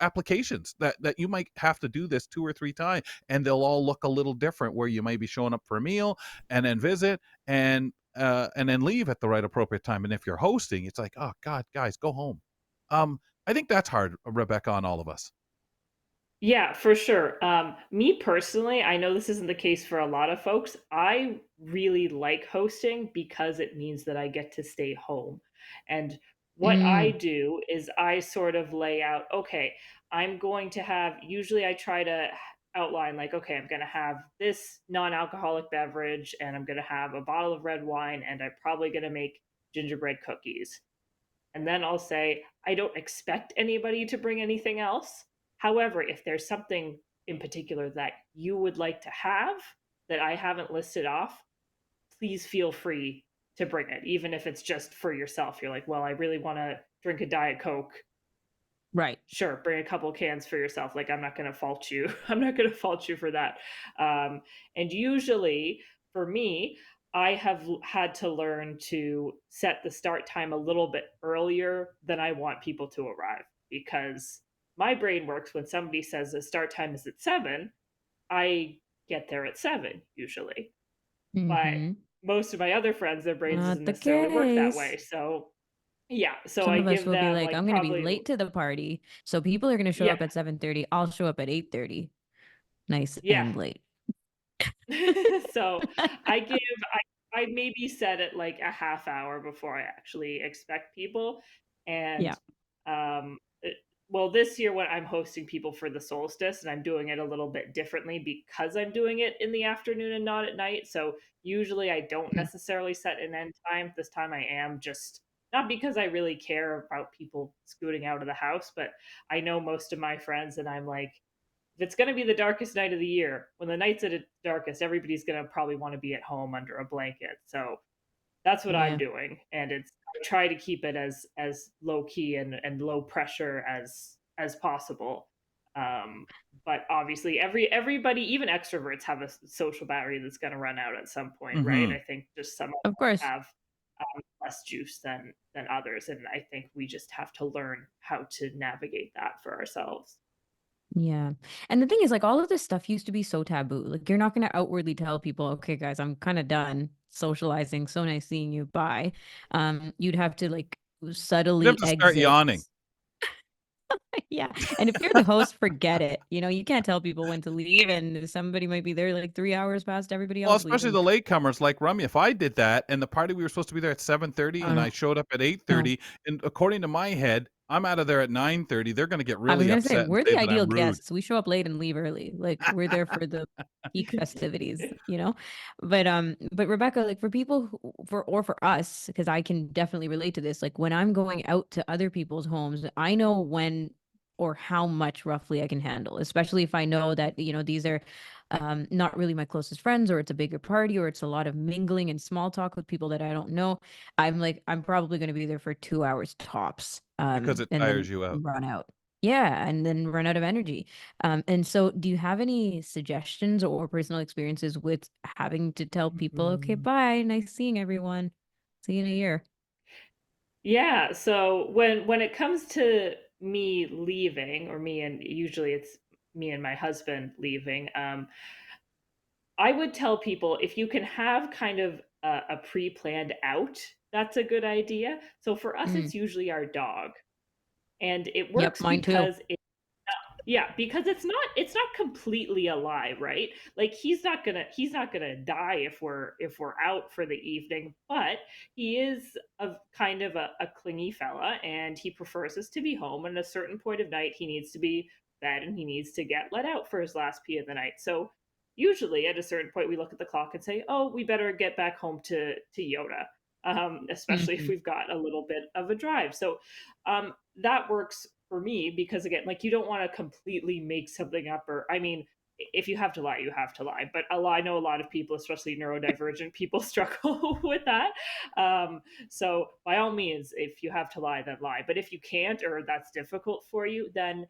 applications that you might have to do this 2 or 3 times, and they'll all look a little different, where you might be showing up for a meal and then visit and then leave at the right appropriate time. And if you're hosting, it's like, oh god, guys, go home. I think that's hard, Rebecca, on all of us. Yeah, for sure. Me personally, I know this isn't the case for a lot of folks. I really like hosting because it means that I get to stay home. And what I Mm. do is I sort of lay out, okay, I'm going to have, usually I try to outline, like, okay, I'm going to have this non-alcoholic beverage, and I'm going to have a bottle of red wine, and I'm probably going to make gingerbread cookies. And then I'll say, I don't expect anybody to bring anything else. However, if there's something in particular that you would like to have that I haven't listed off, please feel free to bring it, even if it's just for yourself. You're like, well, I really want to drink a Diet Coke. Right. Sure, bring a couple cans for yourself. Like, I'm not going to fault you. I'm not going to fault you for that. And usually for me, I have had to learn to set the start time a little bit earlier than I want people to arrive, because my brain works when somebody says the start time is at 7, I get there at 7 usually. But Mm-hmm. most of my other friends, their brains Not doesn't the necessarily work that way. case. So yeah, so Some I of us give will be them like, like I'm gonna be probably late to the party, so people are gonna show yeah, up at 7:30. I'll show up at 8:30. Nice yeah. and late. So I give I maybe set it like a half hour before I actually expect people. Yeah. And well, this year when I'm hosting people for the solstice, and I'm doing it a little bit differently because I'm doing it in the afternoon and not at night. So usually I don't Mm. necessarily set an end time. This time I am, just not because I really care about people scooting out of the house, but I know most of my friends, and I'm like, if it's going to be the darkest night of the year, when the night's at its darkest, everybody's going to probably want to be at home under a blanket. So that's what I'm Yeah. doing, and I try to keep it as low key and low pressure as possible. Um, but obviously, everybody, even extroverts, have a social battery that's going to run out at some point, right? Mm-hmm. I think just some of Of us course. have less juice than others, and I think we just have to learn how to navigate that for ourselves. Yeah. And the thing is, like, all of this stuff used to be so taboo. Like, you're not going to outwardly tell people, okay, guys, I'm kind of done socializing. So nice seeing you. Bye. You'd have to like You have subtly to start exit. yawning. Yeah. And if you're the host, forget it. You can't tell people when to leave, and somebody might be there like 3 hours past everybody Well, else especially leaving. the latecomers like Rummy. If I did that and the party we were supposed to be there at 7:30 and I No. showed up at No. 8:30, and according to my head, I'm out of there at 9:30, they're going to get I was really gonna say, upset and we're say the that I'm ideal rude. guests. We show up late and leave early. Like, we're there for the peak festivities. But Rebecca, like, for people for us, because I can definitely relate to this, like, when I'm going out to other people's homes, I know when or how much roughly I can handle, especially if I know that, these are not really my closest friends, or it's a bigger party, or it's a lot of mingling and small talk with people that I don't know. I'm probably going to be there for 2 hours tops, Because it and then tires you out. run out. Yeah, and then run out of energy. And so do you have any suggestions or personal experiences with having to tell people, okay, bye, nice seeing everyone. See you in a year. Yeah, so when it comes to me leaving, or me and usually it's me and my husband leaving, I would tell people, if you can have kind of a pre-planned out, that's a good idea. So for us, Mm, it's usually our dog, and it yep, works mine too. because yeah, because it's not completely a lie, right? Like he's not gonna die if we're out for the evening, but he is a kind of a clingy fella, and he prefers us to be home. And at a certain point of night, he needs to be fed, and he needs to get let out for his last pee of the night. So usually at a certain point, we look at the clock and say, "Oh, we better get back home to Yoda." Especially if Mhm. we've got a little bit of a drive. So that works for me, because again, like, you don't want to completely make something up, or I mean, if you have to lie, you have to lie. But I know a lot of people, especially neurodivergent people, struggle with that. So by all means, if you have to lie, then lie. But if you can't, or that's difficult for you, then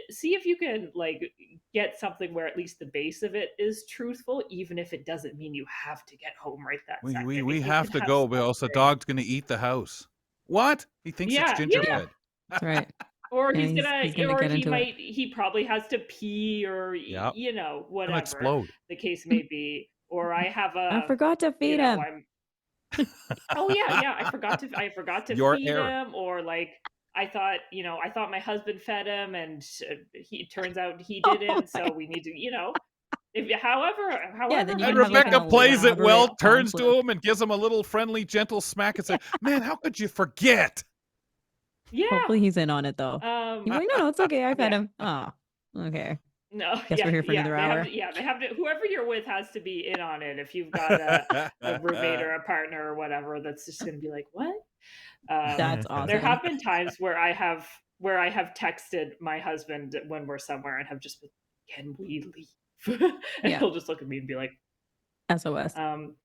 see if you can like get something where at least the base of it is truthful, even if it doesn't mean you have to get home right that We we second. we If you have can to have go, or else the something, dog's going to eat the house. What? He thinks it's yeah, yeah. Yeah, gingerbread. that's right. Or Yeah, he's gonna or get into it. he probably has to pee, or Yep. Gonna whatever explode. the case may be. Or I have I forgot to feed him. I'm oh yeah, yeah, I forgot to Your feed error. him, or like I thought my husband fed him, and he turns out he Oh didn't, so my. we need to, if however Yeah, then you're And gonna have like an Rebecca plays it elaborate well, turns to conflict. him and gives him a little friendly, gentle smack and say, "Man, how could you forget?" yeah. Hopefully he's in on it though. Um You're like, no, it's okay. I fed yeah. him. Oh, okay. No, Guess we're yeah, here for yeah. another hour. They have to, whoever you're with has to be in on it. If you've got a roommate or a partner or whatever, that's just gonna be like, what? That's There awesome. have been times where I have texted my husband when we're somewhere and have just been, can we leave? And Yeah. he'll just look at me and be like, SOS. um,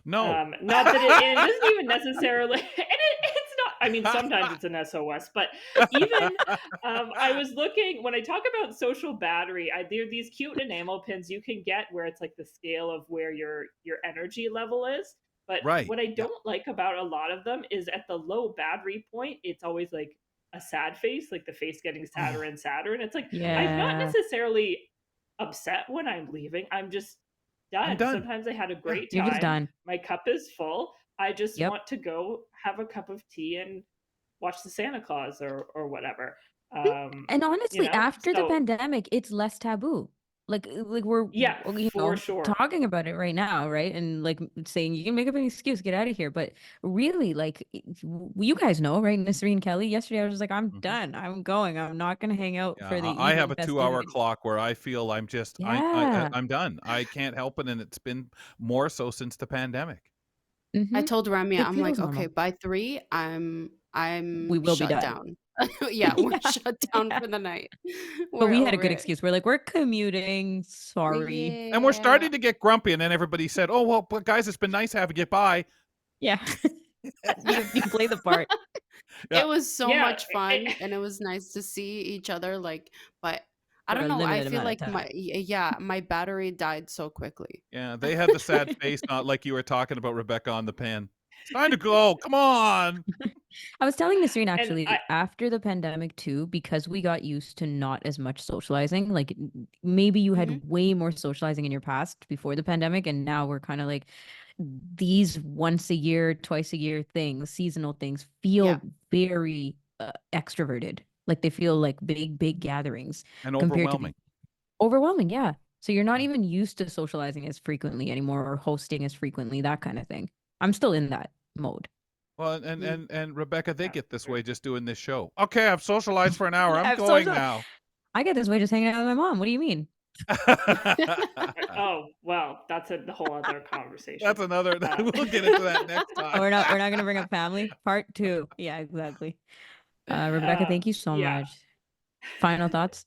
No. not that it doesn't even necessarily, and it's not. I mean, sometimes it's an SOS, but even I was looking, when I talk about social battery. There are these cute enamel pins you can get where it's like the scale of where your energy level is. But Right. what I Yeah. don't like about a lot of them is at the low battery point, it's always like a sad face, like the face getting sadder Oh, and sadder. And it's like, I'm not Yeah. necessarily upset when I'm leaving. I'm just I'm done. done. Sometimes I had a Yeah. great You're just time. done. My cup is full. I just Yep. want to go have a cup of tea and watch the Santa Claus or whatever. And honestly, after the So pandemic, it's less taboo. Like we're yeah, for you know, sure. talking about it right now, right? And like saying you can make up an excuse, get out of here. But really, like you guys know, right? Nisreen and Kelly. Yesterday, I was just like, I'm Mhm. done. I'm going. I'm not gonna hang out Yeah, for the I have evening a 2-hour festivities. clock where I feel I'm just Yeah. I'm done. I can't help it, and it's been more so since the pandemic. I Mm-hmm. told Ramya, It I'm like, feels okay, normal. by 3, We I'm will be shut done. down. Yeah, we're Yeah. shut down for the night. But We're we had a over good it. excuse. We're like, we're commuting. Sorry. And we're Yeah. starting to get grumpy, and then everybody said, "Oh, well, but guys, it's been nice having you. Bye." Yeah. You play the part. Yeah. It was so Yeah, much fun, and it was nice to see each other, like, but I For don't a know, I limited feel amount of like time. yeah, my battery died so quickly. Yeah, they had the sad face, not like you were talking about Rebecca on the pen. It's time to go. Come on. I was telling Nasreen and I actually after the pandemic too, because we got used to not as much socializing. Like maybe you Hmm. had way more socializing in your past before the pandemic, and now we're kind of like these once a year, twice a year things, seasonal things Yeah. feel very extroverted. Like they feel like big gatherings And compared to the overwhelming. overwhelming. Yeah. So you're not Yeah. even used to socializing as frequently anymore or hosting as frequently, that kind of thing. I'm still in that mode. Well, and Mm. and Rebecca, they yeah, get this sure. way just doing this show. Okay, I've socialized for an hour. Yeah, I'm I've going socialized. now. I get this way just hanging out with my mom. What do you mean? Oh, well, that's the whole other conversation. That's another. Uh, We'll get into that next Oh, time. we're not gonna bring up family. Part two. Yeah, exactly. Rebecca, thank you so yeah. much. Final thoughts?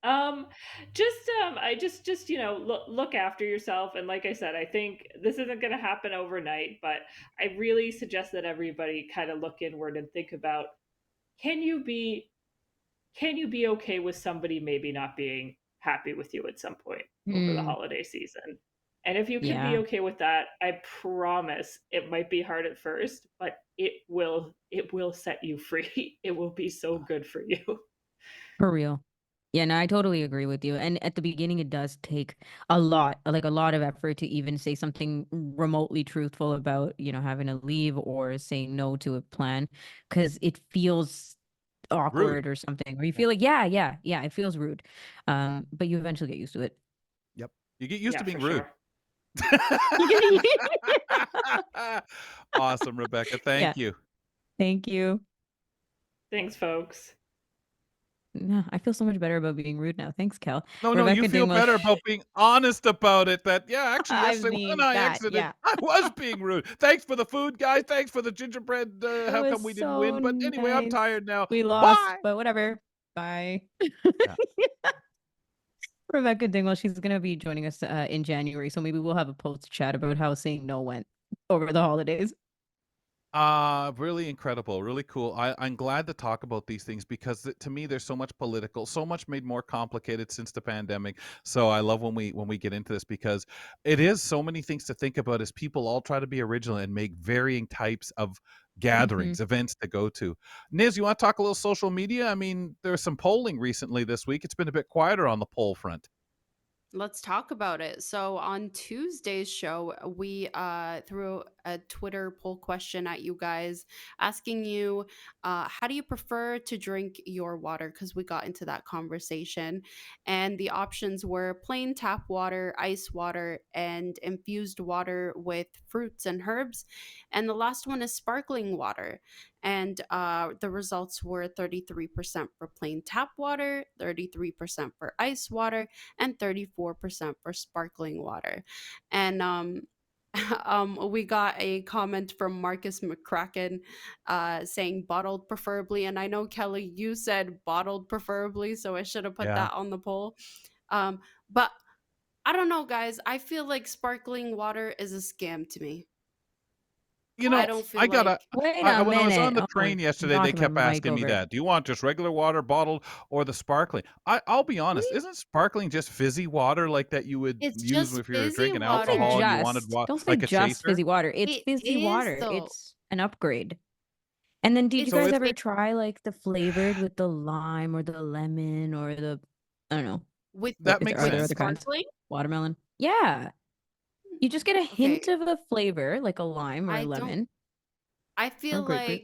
um I just look after yourself, and like I said, I think this isn't going to happen overnight, but I really suggest that everybody kind of look inward and think about, can you be okay with somebody maybe not being happy with you at some point over the Hmm. holiday season? And if you can be Yeah, okay with that, I promise it might be hard at first, but it will set you free. It will be so good for you. for real. Yeah, no, I totally agree with you. And at the beginning, it does take like a lot of effort to even say something remotely truthful about, having to leave or saying no to a plan, because it feels Rude. awkward or something, or you Yeah. feel like, yeah, it feels rude. But you eventually get used to it. Yep. You get used Yeah, to for being rude. sure. Awesome, Rebecca. Yeah, Thank you. thank you. Thanks, folks. No, I feel so much better about being rude now. Thanks, Kel. No, you Rebecca feel Dingwell. better about being honest about it. That, yeah, actually, I yesterday when mean I that, exited, yeah. I was being rude. Thanks for the food, guys. Thanks for the gingerbread. It How was come we didn't win? so But anyway, I'm nice. tired now. We lost, Bye. but whatever. Bye. Yeah. Rebecca Dingwell, she's gonna be joining us in January, so maybe we'll have a post chat about how saying no went over the holidays. Really incredible, really cool. I'm glad to talk about these things because to me there's so much political, so much made more complicated since the pandemic. So I love when we get into this because it is so many things to think about as people all try to be original and make varying types of Hmm. gatherings, events to go to. Niz, you want to talk a little social media? I mean, there's some polling recently this week. It's been a bit quieter on the poll front. Let's talk about it. So on Tuesday's show, we threw a Twitter poll question at you guys, asking you, how do you prefer to drink your water? Because we got into that conversation, and the options were plain tap water, ice water, and infused water with fruits and herbs, and the last one is sparkling water. And the results were 33% for plain tap water, 33% for ice water, and 34% for sparkling water. And we got a comment from Marcus McCracken saying bottled preferably. And I know, Kelly, you said bottled preferably, so I should have put Yeah. that on the poll. But I don't know, guys. I feel like sparkling water is a scam to me. You I know, don't I feel gotta. like Wait I a when I was on minute. the Oh, train yesterday, they knocking my kept mic asking me over. that. Do you want just regular water bottled or the sparkling? I'll be honest. Really? Isn't sparkling just fizzy water like that you would it's use just if you were fizzy drinking Don't say alcohol water. and you wanted just. Don't say like a just chaser? fizzy water. It's It fizzy is water. though. It's an upgrade. And then did you It's So guys the it's ever fizz try like the flavored with the lime or the lemon or the I don't know. with What that is there? makes Are there with sense. other kinds? sparkling. Watermelon? Yeah. You just get a hint Okay, of a flavor, like a lime or a I don't. lemon I or feel grapefruit.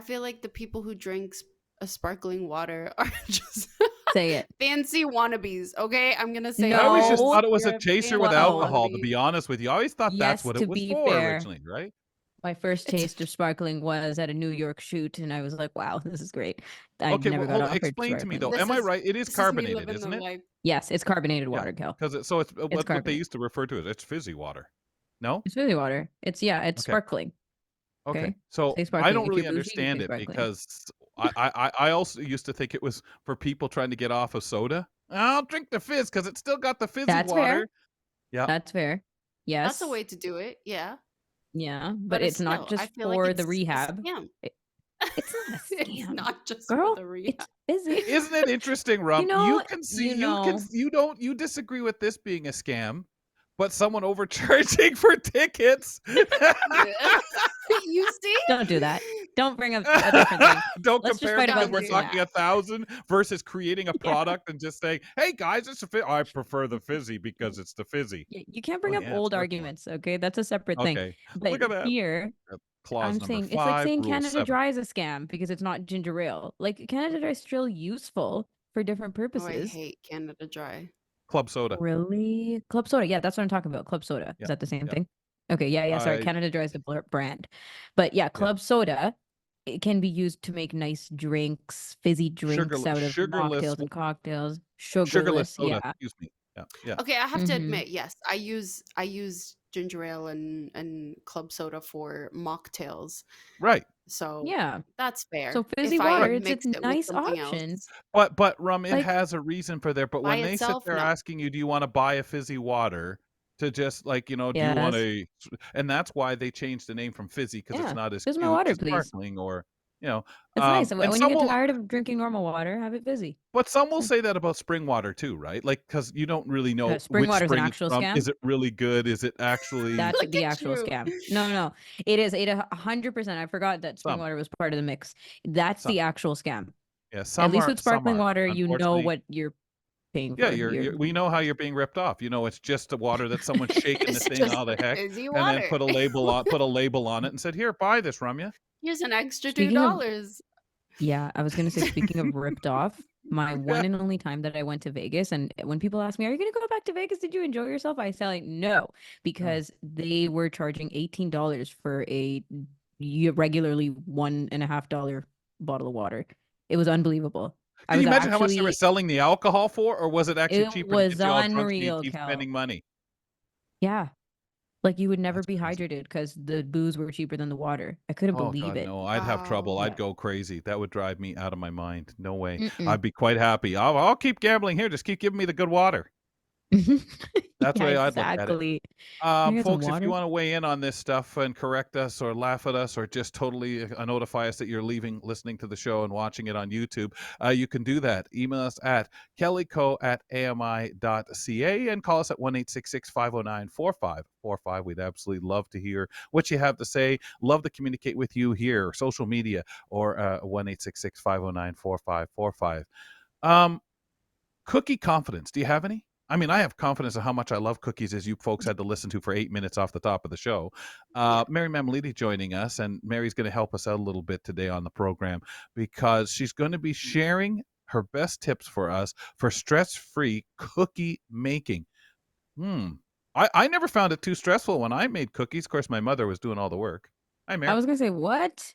like the people who drink a sparkling water are just Say it. fancy wannabes. Okay, I'm gonna say I it. always They're just No. thought it was they're a a chaser with fancy Whoa. alcohol, to wannabe. be honest with you. I always thought that's Yes, what to it was be for fair. originally, right? My first It's taste of sparkling was at a New York shoot, and I was like, wow, this is great. I Okay, never well, got hold offered explain to me sparkling though. water. this Am I is right? It is this is me carbonated, living the isn't it? life. Yes, it's carbonated Yeah, water, Kel. because so it's It's what they carbonate. used to refer to it. It's fizzy water. No? It's fizzy water. It's Okay. sparkling. Okay. Okay. So Say I sparkling. don't If you're really bougie, you say understand it sparkling. because I also used to think it was for people trying to get off of soda. I'll drink the fizz because it's still got the fizzy That's fair. water. Yeah. That's fair. That's a Yes. way to do it. Yeah, Yeah. but But it's it's not still. I just feel like for the it's a rehab. scam. It's not a It's scam. not just for Girl, the rehab. it's fizzy. Isn't it interesting, Rum? You can see you disagree with this being a scam, but someone overcharging for tickets. You see? Don't do that. Don't bring up a different thing. Don't Let's just compare fight because about we're this talking now. 1,000 versus creating a Yeah. product and just saying, "Hey guys, it's a I prefer the fizzy because it's the fizzy." You can't bring Oh up yeah, it's old sparkling water. arguments, okay? That's a separate thing. Okay, But look at that. here, Clause I'm number saying it's like 5, saying rule Canada 7. Dry is a scam because it's not ginger ale. Like Canada Dry is still useful for different Oh, I purposes. hate Canada Dry. Club soda. Really? Club soda. Yeah, that's what I'm talking about. Club soda. Yeah, Is that the same yeah. thing? Okay, yeah, sorry. Canada Dry is the brand. But yeah, Club soda, it can be used to make nice drinks, fizzy drinks out of Sugarless mocktails and cocktails. sugarless Sugarless, soda. yeah. Excuse me. Yeah, yeah. Okay, I have to Mm-hmm. admit, yes, I use ginger ale and club soda for mocktails. Right. So Yeah. that's fair. So fizzy If I water, Right. it's a mix it with nice something option. else But Rum, it Like, has a reason for there. But by when they sit itself, there no. asking you, do you want to buy a fizzy water? To just like, do you want yes. a, and that's why they changed the name from fizzy because it's Yeah. not as Here's my cute water, as please. sparkling or, It's nice. and When you some get will, tired of drinking normal water, have it fizzy. but some will It's nice. say that about spring water too, right? Like, because you don't really know Spring which water's an spring it's actual from. scam. Is it really good? Is it actually That's Look the at actual you. scam. No. It is 100%. I forgot that spring some? water was part of the mix. That's Some. the actual scam. Yeah, At some least are. with Some sparkling aren't. water, you know Unfortunately, what you're paying yeah, for. we know how you're being ripped off. It's just the water that someone's shaken the It's thing just out of the heck fizzy and then water. put a label on it and said, "Here, buy this, Rumya." Here's an extra Speaking of, $2. yeah, I was gonna say, speaking of ripped off, my one Yeah. and only time that I went to Vegas, and when people ask me, "Are you gonna go back to Vegas? Did you enjoy yourself?" I say like, no, because they were charging $18 for a regularly $1.50 bottle of water. It was unbelievable. I Can was you imagine how much they were actually, selling the alcohol for, or was it actually it cheaper to was get you all drunk so you unreal, keep Kel. spending money? Yeah, like you would never That's be crazy. hydrated because the booze were cheaper than the water. I couldn't Oh believe God, it. no! I'd have trouble. Wow. I'd Yeah. go crazy. That would drive me out of my mind. No way. Mm-mm. I'd be quite happy. I'll keep gambling here. Just keep giving me the good water. That's the Yeah, way I'd look at it. exactly. Can I get some Folks, if you water? want to weigh in on this stuff and correct us or laugh at us or just totally notify us that you're listening to the show and watching it on YouTube, you can do that. Email us at kellyco@ami.ca and call us at 1-866-509-4545. We'd absolutely love to hear what you have to say. Love to communicate with you here, social media, or 1-866-509-4545. Cookie confidence. Do you have any? I mean, I have confidence in how much I love cookies, as you folks had to listen to for 8 minutes off the top of the show. Yeah. Mary Mammoliti joining us, and Mary's going to help us out a little bit today on the program because she's going to be sharing her best tips for us for stress-free cookie making. I never found it too stressful when I made cookies. Of course, my mother was doing all the work. Hi, I Mary. was gonna say, what?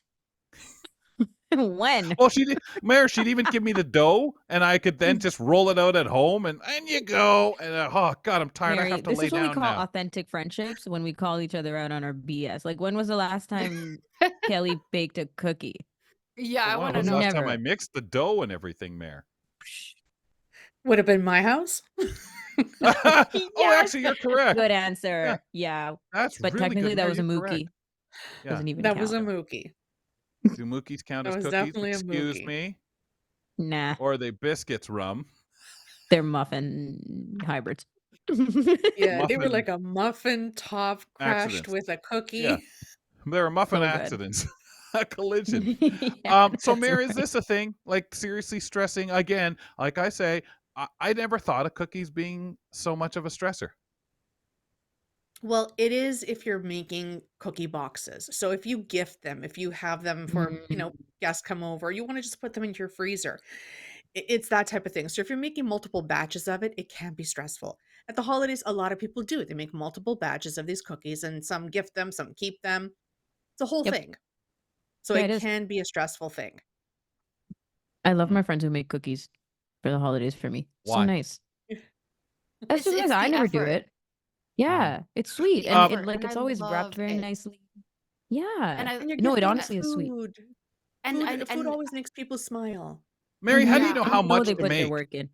When? Well, she'd even give me the dough, and I could then just roll it out at home, and you go. And oh God, I'm tired. I Mary, have to this lay is what we down call now. authentic friendships, when we call each other out on our BS. Like, when was the last time Kelly baked a cookie? Yeah, I Wow, want to when's the know. last time I Never. mixed the dough and everything, Mare? Would have been my house. Oh, Yes! actually, you're correct. Good Yeah, answer. Yeah. that's But really technically good, that Mare. was a You're correct. mookie. Yeah. Doesn't even That was a count. mookie. Do Mookies count That as was cookies? definitely a Excuse mookie. me. Nah, Or are they biscuits, rum? they're muffin hybrids. Yeah, they were Muffin like a muffin top crashed accidents. with a Yeah. cookie. There are muffin So good. accidents. A collision. Yeah, So that's Mary, is right. this a thing? Like seriously stressing again? Like I say, I never thought of cookies being so much of a stressor. Well, it is if you're making cookie boxes. So if you gift them, if you have them for, Mm, guests come over, you want to just put them into your freezer. It's that type of thing. So if you're making multiple batches of it, it can be stressful. At the holidays, a lot of people do. They make multiple batches of these cookies and some gift them, some keep them. It's a whole Yep. thing. So Yeah, it it is. can be a stressful thing. I love Hmm. my friends who make cookies for the holidays for me. So Why? nice. It's just nice. It's I the never do effort. it. Mhm. Yeah, it's It's sweet the and effort, like and I it's always wrapped love very it. nicely. And Yeah. I And you're No, it gifting honestly is sweet. food. and Food and food and always makes people smile. Mary, how do you yeah, know They how I'm know much they to put their make? work in.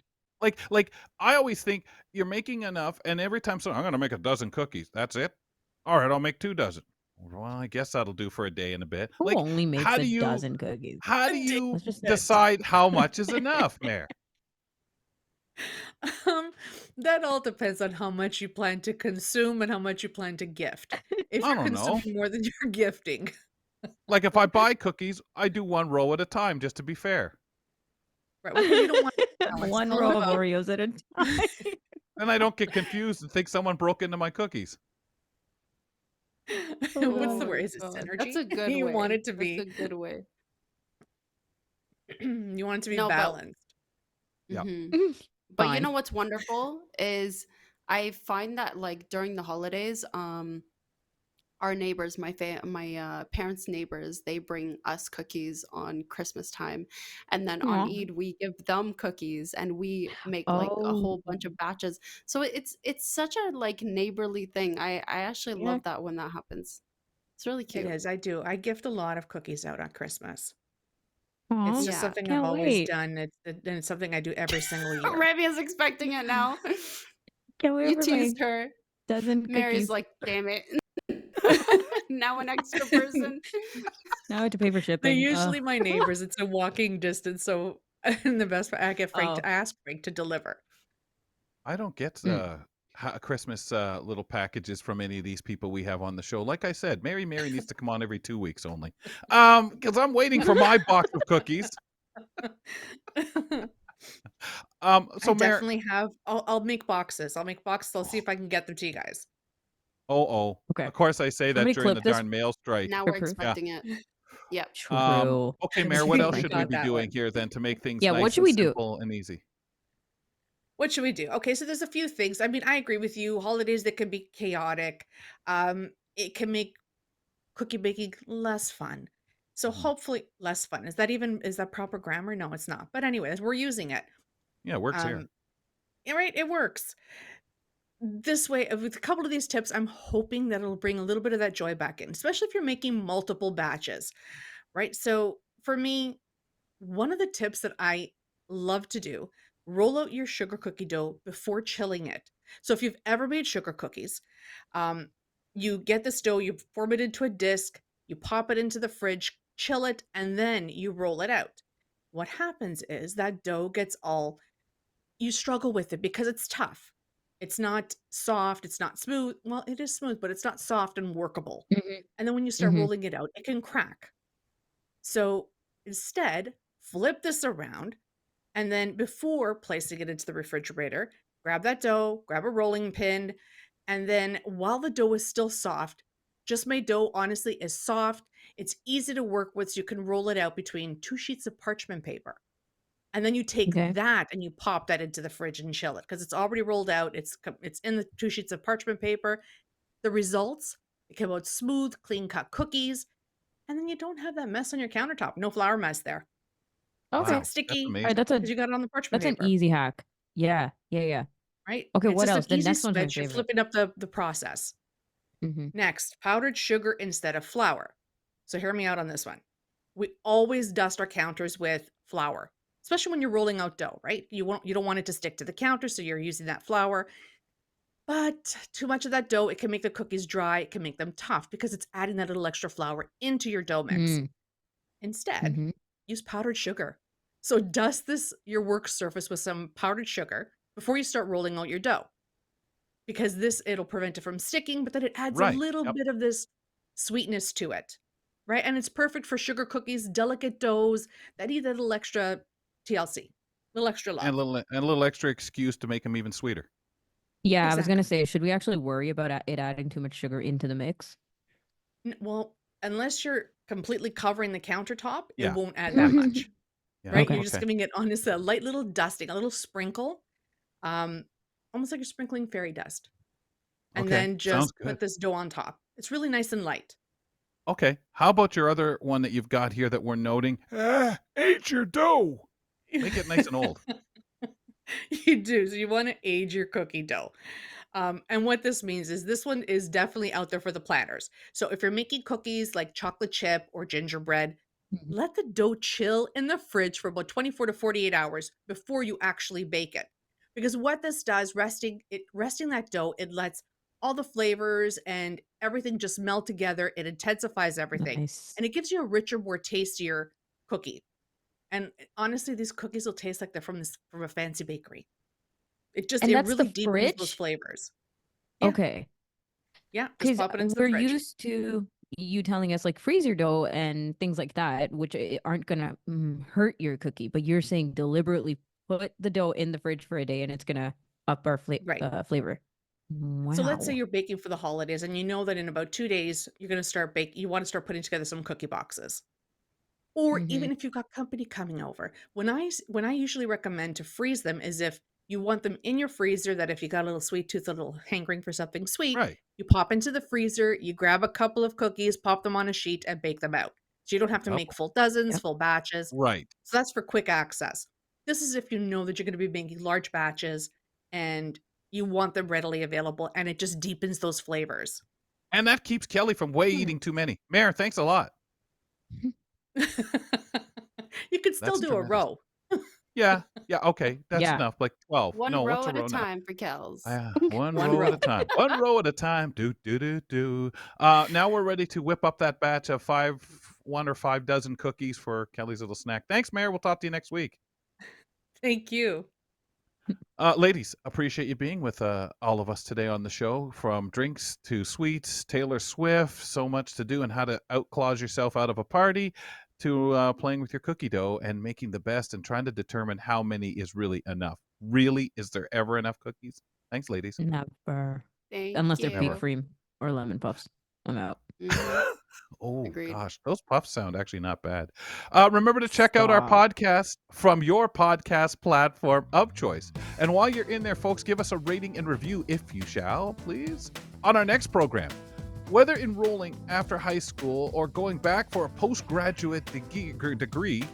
Like I always think you're making enough, and every time I'm gonna make a dozen cookies. That's it. All right, I'll make 2 dozen. Well, I guess that'll do for a day and a bit. Who Like, only makes how a do you dozen cookies? how do A day. you Let's just decide how much is enough, Mary? Um, that all depends on how much you plan to consume and how much you plan to gift. If I you're don't know. consuming more than you're gifting, Like if I buy cookies, I do 1 row at a time just to be fair. right? Because you don't want balance. It's one all row of about Oreos at a time. And I don't get confused and think someone broke into my cookies. Oh what's oh the god. word? my Is it god, that's synergy? a good You want way. it to That's a be good way. you want it to be No, but balanced. Yeah. but you Fine. know what's wonderful is I find that like during the holidays, our neighbors, my parents' neighbors, they bring us cookies on Christmas time, and then on Aw. Eid we give them cookies, and we make like a Oh, whole bunch of batches. So it's such a like neighborly thing. I actually yeah. love that when that happens. It's really It cute. is. I do. I gift a lot of cookies out on Christmas. Aw. It's just Yeah, something I've Can't always wait. done. And it's something I do every single year. Ravi is expecting it now. Can't wait You for my teased her. dozen Mary's cookies. like, damn it. Now an extra person. Now I have to pay for They're shipping. usually my neighbors. It's a walking distance. So in the best part, I Oh. ask Frank to deliver. I don't get Mm. Christmas little packages from any of these people we have on the show. Like I said, Mary needs to come on every 2 weeks only. Because I'm waiting for my box of cookies. I So Mary, definitely have. I'll make boxes. I'll make boxes. I'll see if I can get them to you guys. Okay. of course I say that Somebody during the clip this darn mail strike. Now for we're proof. Yeah. expecting it. Yep. True. Okay, I'm Mary, what else thinking should we about be that doing one. here then to make things Yeah, what nice should and we do? simple and easy? What should we do? Okay, so there's a few things. I mean, I agree with you. Holidays that can be chaotic. It can make cookie baking less fun. So Mhm. hopefully less fun. Is that proper grammar? No, it's not. But anyways, we're using it. Yeah, it works here. Yeah, right, it works. This way, with a couple of these tips, I'm hoping that it'll bring a little bit of that joy back in, especially if you're making multiple batches, right? So for me, one of the tips that I love to do, roll out your sugar cookie dough before chilling it. So if you've ever made sugar cookies, um, you get this dough, you form it into a disc, you pop it into the fridge, chill it, and then you roll it out. What happens is that dough gets you struggle with it because it's tough. It's not soft, it's not smooth. Well, it is smooth, but it's not soft and workable. Mhm. And then when you start Mhm. rolling it out, it can crack. So instead, flip this around, and then before placing it into the refrigerator, grab that dough, grab a rolling pin, and then while the dough is still soft, just my dough honestly is soft. It's easy to work with, so you can roll it out between 2 sheets of parchment paper. And then you take Okay. that and you pop that into the fridge and chill it because it's already rolled out. It's in the 2 sheets of parchment paper. The results, it came out smooth, clean cut cookies, and then you don't have that mess on your countertop. No flour mess there. It's Okay. not Wow, that's sticky All right, amazing. because you got it on the parchment that's an paper, easy hack. Yeah. Yeah. right? Okay, It's what just an else? The easy next one's my switch. You're favorite. flipping up the process. Mm-hmm. Next, powdered sugar instead of flour. So hear me out on this one. We always dust our counters with flour, especially when you're rolling out dough, right? You don't want it to stick to the counter, so you're using that flour. But too much of that dough, it can make the cookies dry. It can make them tough because it's adding that little extra flour into your dough mix. Mm, Instead, hmm use powdered sugar. So dust this your work surface with some powdered sugar before you start rolling out your dough, because this it'll prevent it from sticking, but then it adds a Right. little Yep. bit of this sweetness to it, right? And it's perfect for sugar cookies, delicate doughs that need a little extra TLC, little extra And love. a little extra excuse to make them even sweeter. Yeah, I was gonna Exactly. say, should we actually worry about it adding too much sugar into the mix? Well, unless you're completely covering the countertop, it Yeah. won't add that much, Yeah. right? You're Okay. just Okay. giving it on just a light little dusting, a little sprinkle, um, almost like you're sprinkling fairy dust, and Okay. then Sounds just good. put this dough on top. It's really nice and light. Okay. How about your other one that you've got here that we're noting? Age your dough. Make it nice and old. You do. So you want to age your cookie dough. And what this means is this one is definitely out there for the planners. So if you're making cookies like chocolate chip or gingerbread, Mhm. let the dough chill in the fridge for about 24 to 48 hours before you actually bake it. Because what this does, resting that dough, it lets all the flavors and everything just melt together. It intensifies everything. Nice. And it gives you a richer, more tastier cookie. And honestly, these cookies will taste like they're from a fancy bakery. And It that's the really deepens those fridge? flavors. Yeah, Okay. yeah, just 'Cause pop it into the we're fridge. used to you telling us, like, freeze your dough and things like that, which aren't gonna, hurt your cookie, but you're saying deliberately put the dough in the fridge for a day, and it's gonna up our Right. flavor. So let's say Wow. you're baking for the holidays and you know that in about 2 days you're gonna you wanna start putting together some cookie boxes. Or Mhm. even if you've got company coming over. When I usually recommend to freeze them is if you want them in your freezer, that if you got a little sweet tooth, a little hankering for something sweet, Right. you pop into the freezer, you grab a couple of cookies, pop them on a sheet, and bake them out. So you don't have to Oh, make full dozens, Yep. full batches. right. So that's for quick access. This is if you know that you're gonna be making large batches and you want them readily available, and it just deepens those flavors. And that keeps Kelly from way Hmm. eating too many. Mayor, thanks a lot. You could still That's do a tremendous. row. Yeah. Yeah. Okay. That's Yeah. enough. Like 12. One No, what's row a at a row now? time for Kels. One One row at a row. time. One row at a time. Do do do do. Now we're ready to whip up that batch of 1 or 5 dozen cookies for Kelly's little snack. Thanks, Mayor. We'll talk to you next week. Thank you. Ladies, appreciate you being with all of us today on the show. From drinks to sweets, Taylor Swift, so much to do, and how to outclause yourself out of a party, to playing with your cookie dough and making the best and trying to determine how many is really enough. Really, is there ever enough cookies? Thanks, ladies. Never. Thank Unless they're peak Never. you. cream or lemon puffs. I'm out. Hmm. Oh Agreed. gosh, those puffs sound actually not bad. Remember to check out our Stop. podcast from your podcast platform of choice. And while you're in there, folks, give us a rating and review if you shall, please. On our next program, whether enrolling after high school or going back for a postgraduate degree,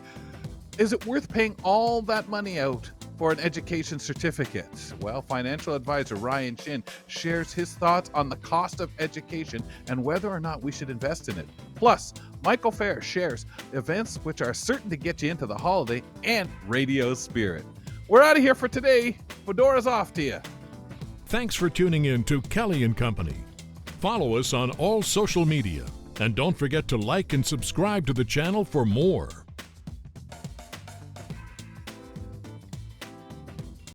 is it worth paying all that money out for an education certificate? Well, financial advisor Ryan Shin shares his thoughts on the cost of education and whether or not we should invest in it. Plus, Michael Fair shares events which are certain to get you into the holiday and radio spirit. We're out of here for today. Fedora's off to you. Thanks for tuning in to Kelly and Company. Follow us on all social media and don't forget to like and subscribe to the channel for more.